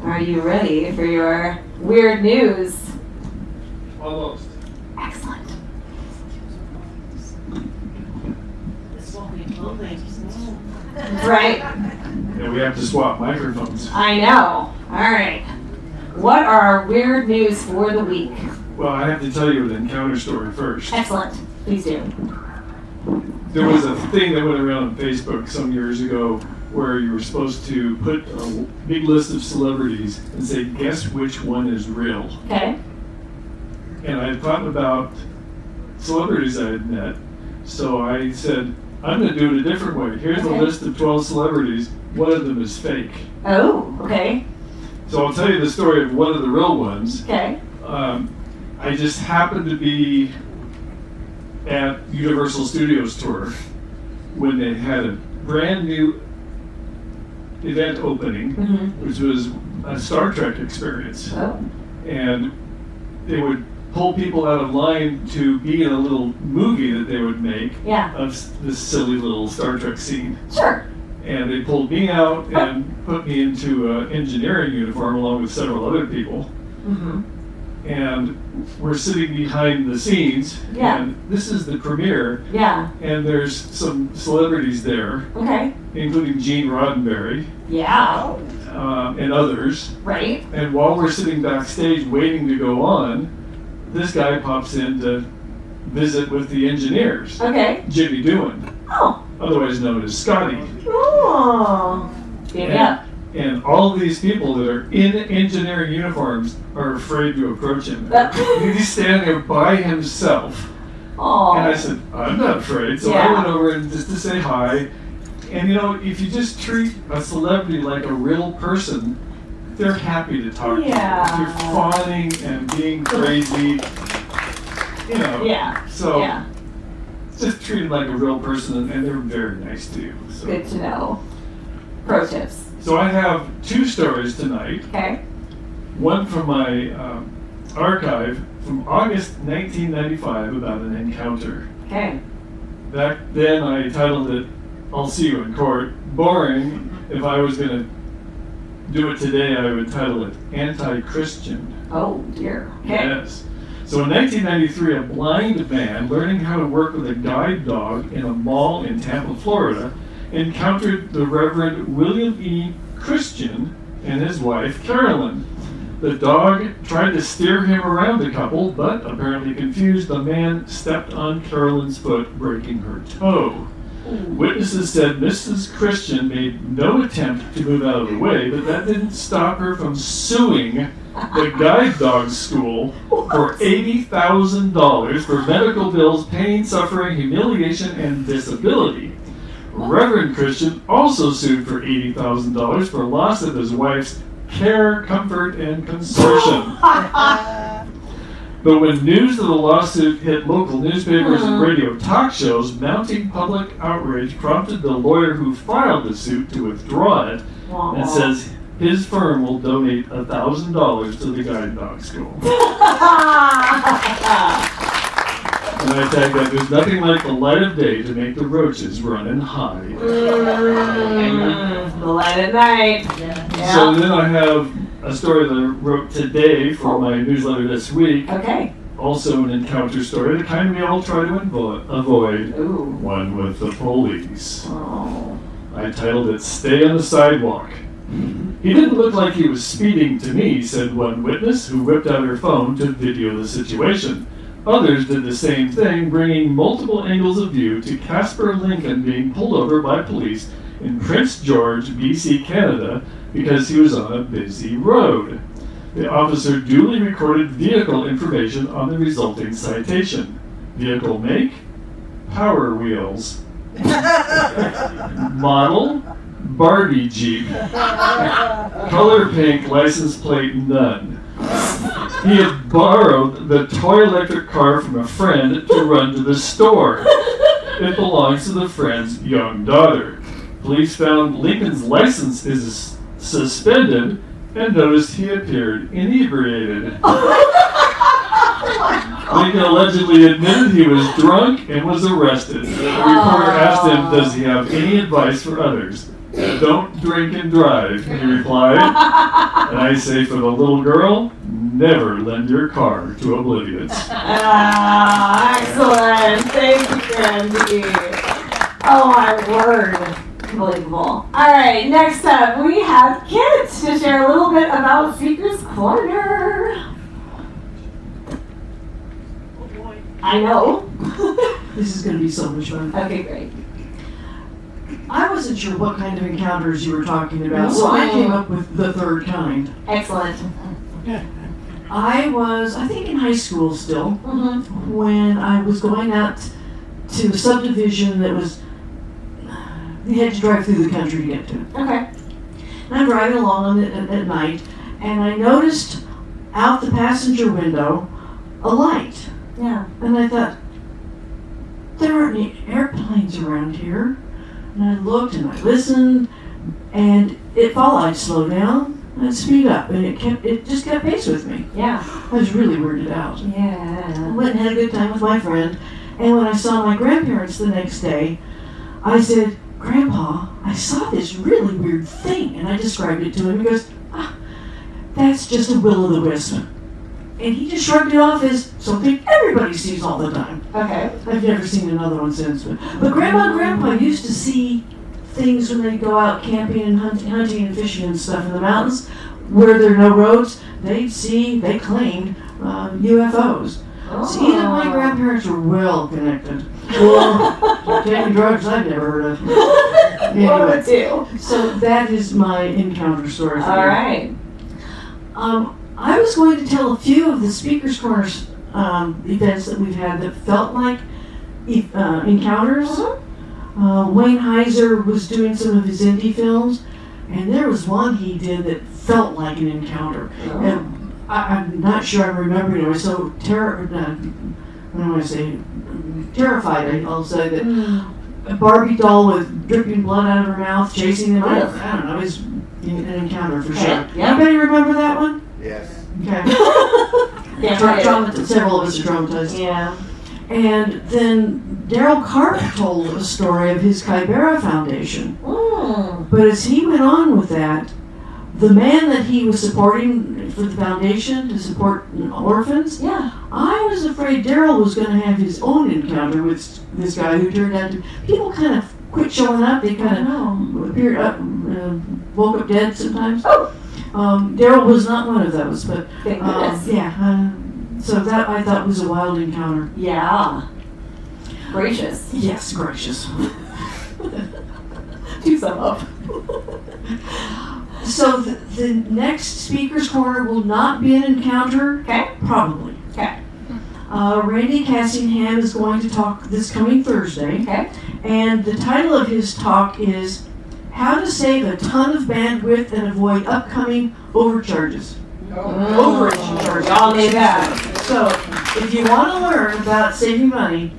are you ready for your weird news? Almost. Excellent. Right? Yeah, we have to swap microphones. I know. All right. What are our weird news for the week? Well, I have to tell you an encounter story first. Excellent. Please do. There was a thing that went around on Facebook some years ago where you were supposed to put a big list of celebrities and say, guess which one is real. Okay. And I had thought about celebrities I had met, so I said, I'm going to do it a different way. Here's a Okay. list of 12 celebrities. One of them is fake. Oh, okay. So I'll tell you the story of one of the real ones. Okay. I just happened to be at Universal Studios tour when they had a brand new event opening, Mm-hmm. which was a Star Trek experience. Oh. And they would pull people out of line to be in a little movie that they would make Yeah. of this silly little Star Trek scene. Sure. And they pulled me out and put me into an engineering uniform along with several other people. Mm-hmm. And we're sitting behind the scenes, Yeah. and this is the premiere, Yeah. and there's some celebrities there, Okay. including Gene Roddenberry Yeah. and others. Right. And while we're sitting backstage waiting to go on, this guy pops in to visit with the engineers, Okay. Jimmy Doohan, Oh. otherwise known as Scotty. Oh. Yeah. And all of these people that are in engineering uniforms are afraid to approach him. He's standing there by himself. Oh. And I said, I'm not afraid. So Yeah. I went over and just to say hi. And if you just treat a celebrity like a real person, they're happy to talk to you. Yeah. If you're fawning and being crazy, Yeah. So Yeah. just treat them like a real person, and they're very nice to you. So, Good to know. Pro tips. so I have two stories tonight. Okay. One from my archive from August 1995 about an encounter. Okay. Back then I titled it, I'll See You in Court. Boring. If I was going to do it today, I would title it Anti-Christian. Oh dear. Okay. Yes. So in 1993, a blind man learning how to work with a guide dog in a mall in Tampa, Florida, encountered the Reverend William E. Christian and his wife, Carolyn. The dog tried to steer him around the couple, but apparently confused, the man stepped on Carolyn's foot, breaking her toe. Witnesses said Mrs. Christian made no attempt to move out of the way, but that didn't stop her from suing the guide dog school for $80,000 for medical bills, pain, suffering, humiliation, and disability. Reverend Christian also sued for $80,000 for loss of his wife's care, comfort, and consortium. But when news of the lawsuit hit local newspapers and radio talk shows, mounting public outrage prompted the lawyer who filed the suit to withdraw it and says his firm will donate $1,000 to the guide dog school. And I tag that there's nothing like the light of day to make the roaches run and hide. The light at night. Yeah. So then I have a story that I wrote today for my newsletter this week. Okay. Also an encounter story, the kind we all try to avoid. Ooh. One with the police. Oh. I titled it, Stay on the Sidewalk. He didn't look like he was speeding to me, said one witness who whipped out her phone to video the situation. Others did the same thing, bringing multiple angles of view to Casper Lincoln being pulled over by police in Prince George, BC, Canada, because he was on a busy road. The officer duly recorded vehicle information on the resulting citation. Vehicle make, Power Wheels. Model, Barbie Jeep. Color pink, license plate none. He had borrowed the toy electric car from a friend to run to the store. It belongs to the friend's young daughter. Police found Lincoln's license is suspended and noticed he appeared inebriated. Lincoln allegedly admitted he was drunk and was arrested. The reporter asked him, does he have any advice for others? Don't drink and drive, he replied. And I say for the little girl, never lend your car to oblivious. Excellent. Thank you, Randy. Oh, my word. Unbelievable. All right, next up, we have Kit to share a little bit about Speaker's Corner. I know. This is going to be so much fun. Okay, great. I wasn't sure what kind of encounters you were talking about, so I came up with the third kind. Excellent. I was, I think, in high school still, when I was going out to a subdivision that was, you had to drive through the country to get to. Okay. And I'm driving along at night, and I noticed out the passenger window a light. Yeah. And I thought, there aren't any airplanes around here. And I looked and I listened, and it followed. I'd slow down, I'd speed up, and it just kept pace with me. Yeah. I was really weirded out. Yeah. I went and had a good time with my friend, and when I saw my grandparents the next day, I said, Grandpa, I saw this really weird thing, and I described it to him. He goes, that's just a will-o'-the-wisp. And he just shrugged it off as something everybody sees all the time. Okay. I've never seen another one since. But Grandma and Grandpa used to see things when they go out camping and hunting and fishing and stuff in the mountains where there are no roads. They claimed UFOs. Oh. See, even my grandparents were well connected. Or taking drugs I've never heard of. Anyway, so that is my encounter story for you. All right. I was going to tell a few of the Speaker's Corners events that we've had that felt like encounters. Wayne Heiser was doing some of his indie films, and there was one he did that felt like an encounter. Oh. And I'm not sure I'm remembering it. I was so terrified, I'll say, that a Barbie doll with dripping blood out of her mouth chasing him. I don't know, it was an encounter for sure. Yeah. Anybody remember that one? Yes. Okay. Yeah. Several of us are traumatized. Yeah. And then Daryl Karp told a story of his Kybera Foundation. But as he went on with that, the man that he was supporting for the foundation to support orphans, I was afraid Daryl was going to have his own encounter with this guy who turned out to... People kind of quit showing up. They kind of appeared up, woke up dead sometimes. Daryl was not one of those, but so that I thought was a wild encounter. Yeah. Gracious. Yes, gracious. Do some up. So the next Speaker's Corner will not be an encounter. Okay. Probably. Okay. Randy Cassingham is going to talk this coming Thursday. Okay. And the title of his talk is How to Save a Ton of Bandwidth and Avoid Upcoming Overcharges. Overage charges. Y'all need that. So If you want to learn about saving money,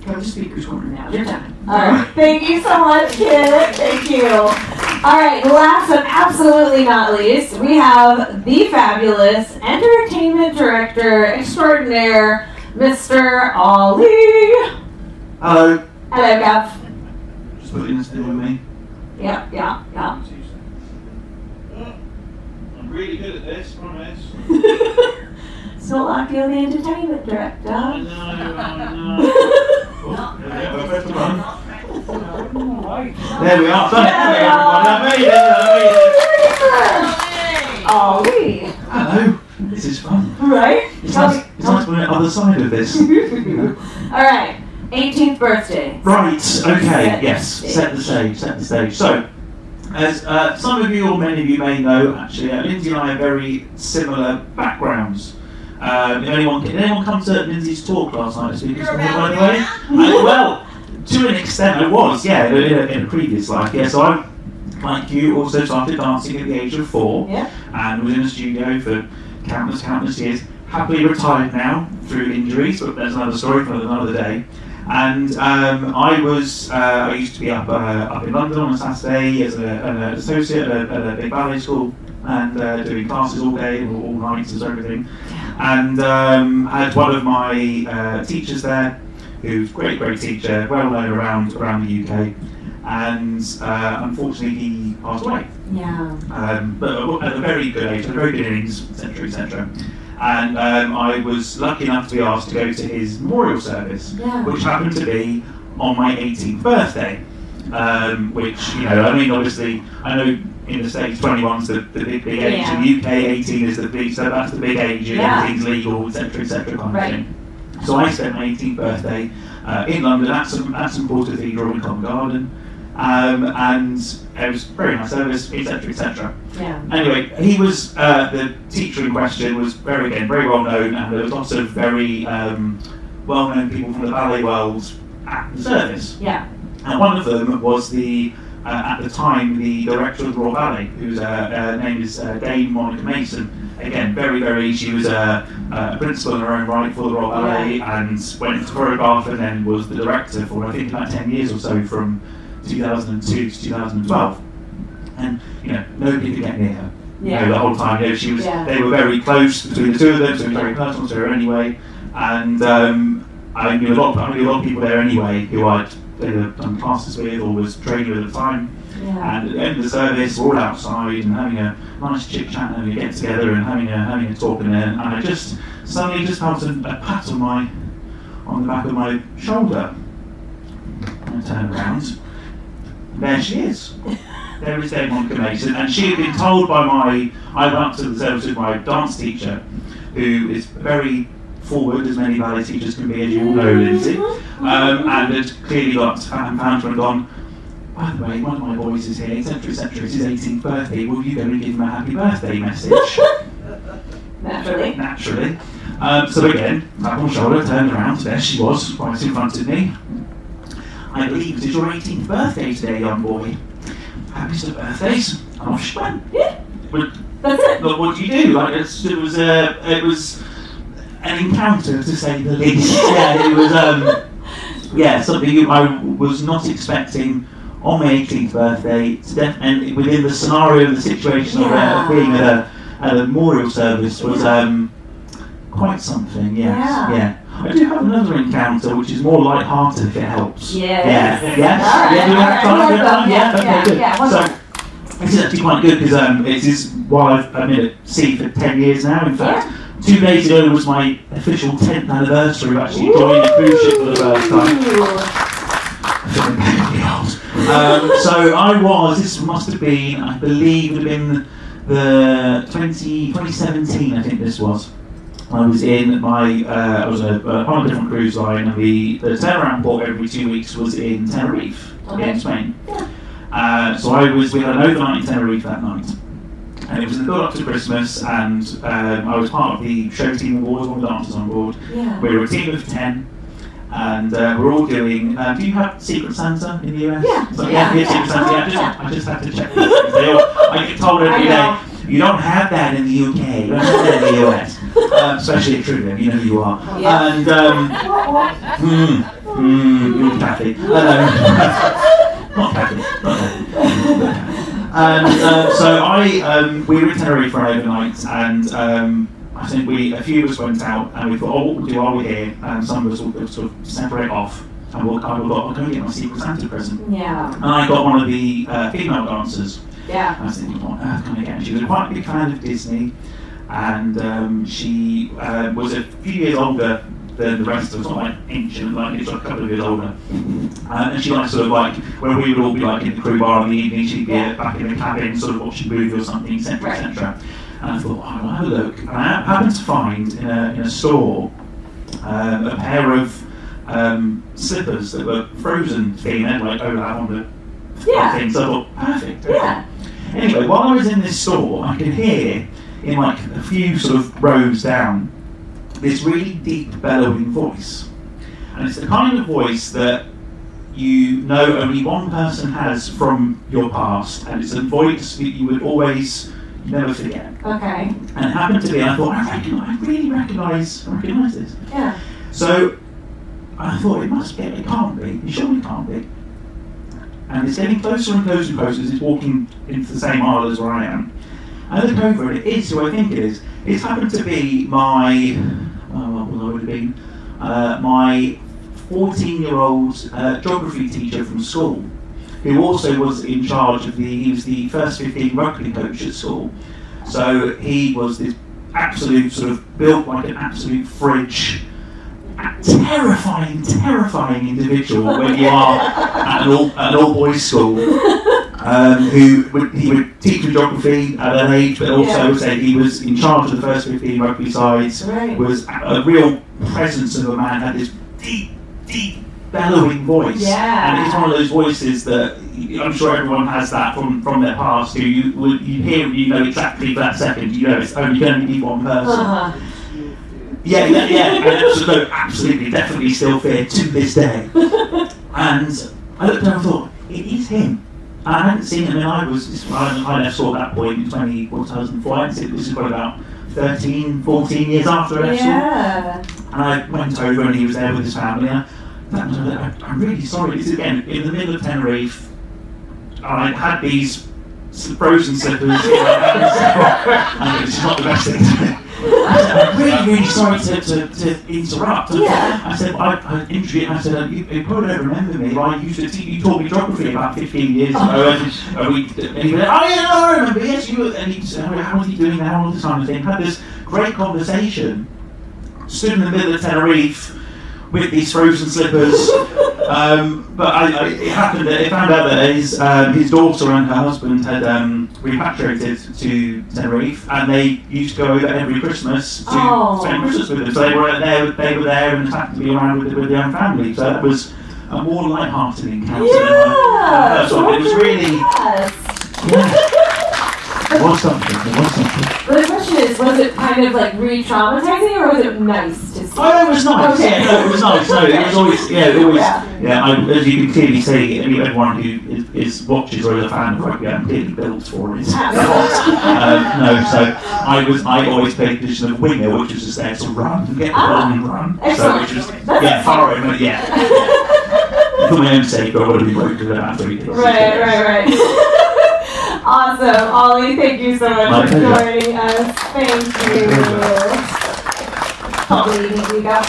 come to Speaker's Corner. Now's your time. All right. Thank you so much, Kit. Thank you. All right. Last but absolutely not least, we have the fabulous entertainment director extraordinaire, Mr. Ollie. Hello. Hello, Gav. Just put in still with me. Yeah. I'm really good at this, promise. So like you're the entertainment director. I know. There we are. I made it. Ollie. Hello. This is fun. Right? It's nice to be on the other side of this. All right. 18th birthday. Right. Okay. Yes. Set the stage. So, as some of you or many of you may know, actually, Lindsay and I have very similar backgrounds. Did anyone come to Lindsay's talk last night? By the way, well, to an extent, I was. Yeah, in a previous life. Yeah. So I, like you, also started dancing at the age of 4, and was in the studio for countless years. Happily retired now through injuries, but there's another story for another day. And I used to be up in London on a Saturday as an associate at a big ballet school, and doing classes all day, all nights and everything. And had one of my teachers there, who's a great teacher, well known around the UK. And unfortunately, he passed away. Yeah. But at a very good age, at a very good innings, etc. And I was lucky enough to be asked to go to his memorial service, which happened to be on my 18th birthday. Which, obviously, I know in the States 21's the big age, in the UK 18 is the big, so that's the big age, everything's legal, etc. kind of thing. So I spent my 18th birthday in London at St Paul's Cathedral in Covent Garden. And it was a very nice service, etc. Yeah. Anyway, he was the teacher in question was very well known, and there was lots of very well known people from the ballet world at the service. Yeah. And one of them was at the time the director of the Royal Ballet, whose name is Dame Monica Mason. Again, very. She was a principal in her own right for the Royal Ballet, and went to choreograph, and then was the director for I think about 10 years or so from 2002 to 2012, and nobody could get near her. The whole time. She was. They were very close between the two of them, so it was very personal to her anyway. And I knew a lot of people there anyway who I'd either done classes with or was training with at the time. And at the end of the service, we're all outside and having a nice chit chat and we get together and having a talk, and I just suddenly felt a pat on the back of my shoulder. And I turned around. There she is. There is Dame Monica Mason, and she had been told I went up to the service with my dance teacher, who is very forward, as many ballet teachers can be, as you all know, Lindsay, and had clearly got found her and gone, by the way, one of my boys is here, etc. It's his 18th birthday, will you go and give him a happy birthday message? Naturally. So again, tap on the shoulder, turned around, there she was, right in front of me. I believe it is your 18th birthday today, young boy. Happy birthdays. And off she went. But that's it. But what do you do? It was an encounter, to say the least. It was something I was not expecting on my 18th birthday. And within the scenario, the situation of being at a memorial service was quite something. Yes. I do have another encounter which is more light-hearted, if it helps. Yes. So this is actually quite good because it is while I've been at sea for 10 years now. In fact, 2 days ago was my official 10th anniversary of actually joining a cruise ship for the first time. I'm feeling very old. So this must have been, I believe, it would have been the 2017, I think this was. I was I was on a different cruise line, and the turnaround port every 2 weeks was in Tenerife, in Spain. We had an overnight in Tenerife that night, and it was in the build up to Christmas, and I was part of the show team on board, one of the dancers on board. We were a team of 10, and we're all doing. Do you have Secret Santa in the US? Secret Santa. I just have to check this. I get told every day, you don't have that in the UK, you don't have that in the US. especially at trivia, you know who you are. Yeah. And Kathy. Not Kathy. And so we were in Tenerife for an overnight, and I think a few of us went out, and we thought, oh, what we'll do while we're here, and some of us will sort of separate off, and I'll go and get my Secret Santa present. Yeah. And I got one of the female dancers. Yeah. I was thinking, what on earth can I get? She was quite a big fan of Disney, and she was a few years older than the rest of us, not like ancient, like it's like a couple of years older. And she liked sort of like, when we would all be like in the crew bar in the evening, she'd be back in the cabin, sort of watching a movie or something, etc., etc. And I thought, I'll have a look. And I happened to find in a store a pair of slippers that were frozen theme, and like overlap on the thing. So I thought, perfect. Yeah. Anyway, while I was in this store, I could hear in like a few sort of rows down this really deep bellowing voice, and it's the kind of voice that you know only one person has from your past, and it's a voice that you would always never forget. Okay. And it happened to be, and I thought, I really recognise this. Yeah. So I thought, it can't be, it surely can't be. And it's getting closer and closer and closer as it's walking into the same aisle as where I am. I look over and it is who I think it is. It's happened to be my 14-year-old geography teacher from school, who also was in charge of he was the first 15 rugby coach at school. So he was this absolute sort of built like an absolute fridge, terrifying individual when you are at an all-boys school. He would teach geography at an age, but also said he was in charge of the first 15 rugby sides. Right. Was a real presence of a man. Had this deep bellowing voice. Yeah. And it's one of those voices that I'm sure everyone has that from their past. Who you hear, you know exactly for that second. You know it's only going to be one person. Uh-huh. Yeah, and absolutely, definitely still fear to this day. And I looked down and thought, it is him. And I hadn't seen him, and I never saw at that point in 2004. I hadn't seen it, this is probably about 13, 14 years after I left school. And I went over and he was there with his family. And I'm really sorry, this is again in the middle of Tenerife. I had these frozen slippers in my hands, and it's not the best thing to do. I'm really sorry to interrupt. Yeah. I said, I said, you probably don't remember me. I used to you taught me geography about 15 years ago. And he went, oh yeah, I remember, yes, you. And he said, how are you doing now? All this kind of thing. Had this great conversation. Stood in the middle of Tenerife with these frozen slippers. But it happened that it found out that his daughter and her husband had repatriated to Tenerife, and they used to go over every Christmas to spend Christmas with them. So they were there and happened to be around with the young family. So that was a more light-hearted encounter. Yeah. So it was really. Yes. It was something. But the question is, was it kind of like re-traumatizing, or was it nice to see? Oh, it was nice. Okay. Yeah, no, it was nice. No, it was always, as you can clearly see, everyone who watches or is a fan of rugby, I'm clearly built for it. So I always played the position of winger, which was just there to run and get the ball and run. Excellent. So which was far away, but for my own sake, I would have been broken about 3 days. Right. Awesome. Ollie, thank you so much for joining us. Thank you. Ollie, you got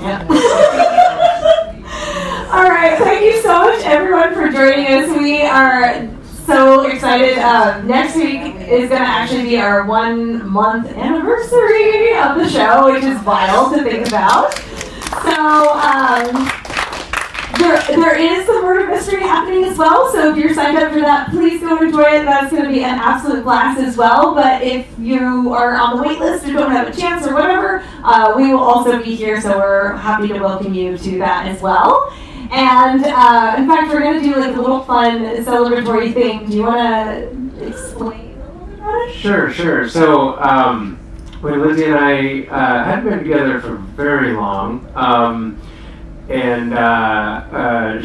Yeah. All right. Thank you so much, everyone, for joining us. We are so excited. Next week is going to actually be our 1-month anniversary of the show, which is wild to think about. So, There is some murder mystery happening as well, so if you're signed up for that, please go enjoy it. That's going to be an absolute blast as well. But if you are on the wait list or don't have a chance or whatever, we will also be here, so we're happy to welcome you to that as well. And in fact, we're going to do like a little fun celebratory thing. Do you want to explain a little bit about it? Sure. So when Lindsey and I hadn't been together for very long, and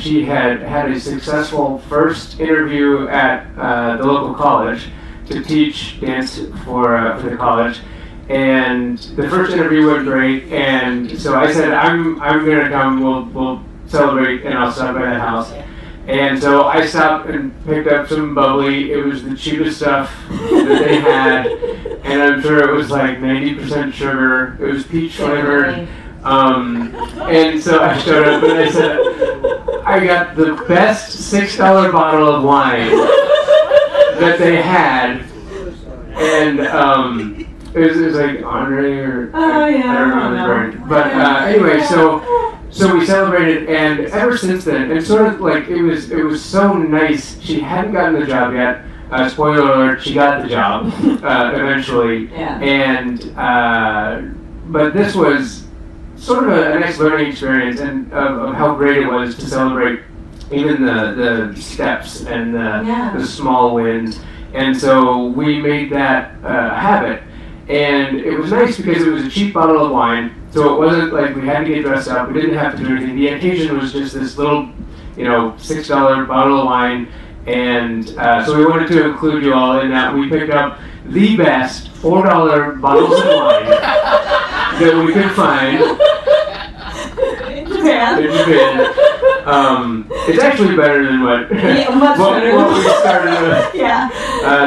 she had a successful first interview at the local college to teach dance for the college, And the first interview went great, and so I said, I'm gonna come, we'll celebrate, and I'll stop by the house. And so I stopped and picked up some bubbly. It was the cheapest stuff that they had, and I'm sure it was like 90% sugar. It was peach flavored. And so I showed up and I said, I got the best $6 bottle of wine that they had, and it was like Andre or I don't remember the brand. But anyway, so we celebrated, and ever since then, and sort of like it was so nice. She hadn't gotten the job yet. Spoiler alert: she got the job eventually. Yeah. And but this was sort of a nice learning experience, and of how great it was to celebrate even the steps and the small wins. And so we made that a habit. And it was nice because it was a cheap bottle of wine, so it wasn't like we had to get dressed up. We didn't have to do anything. The occasion was just this little, $6 bottle of wine. And so we wanted to include you all in that. We picked up the best $4 bottles of wine that we could find. In Japan. It's actually better than what we started with. Yeah.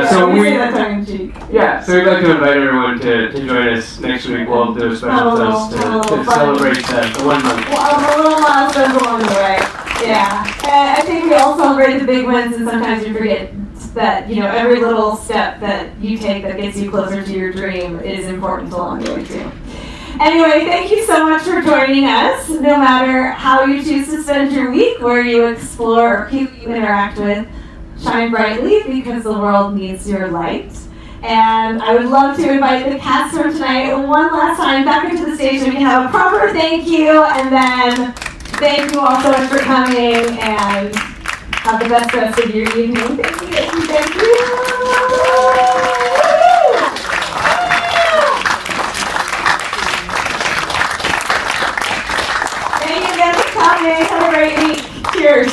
So we say that tongue in cheek. Yeah, so we'd like to invite everyone to join us next week. We'll do a special toast to celebrate the 1 month. Well, a little milestones along the way. Yeah. I think we all celebrate the big wins, and sometimes you forget that, every little step that you take that gets you closer to your dream is important along the way too. Anyway, thank you so much for joining us. No matter how you choose to spend your week, where you explore or who you interact with, shine brightly because the world needs your light. And I would love to invite the cast from tonight one last time back into the stage so we can have a proper thank you, and then thank you all so much for coming, and have the best rest of your evening. Thank you, thank you, thank you. Thank you again for coming. Have a great week. Cheers.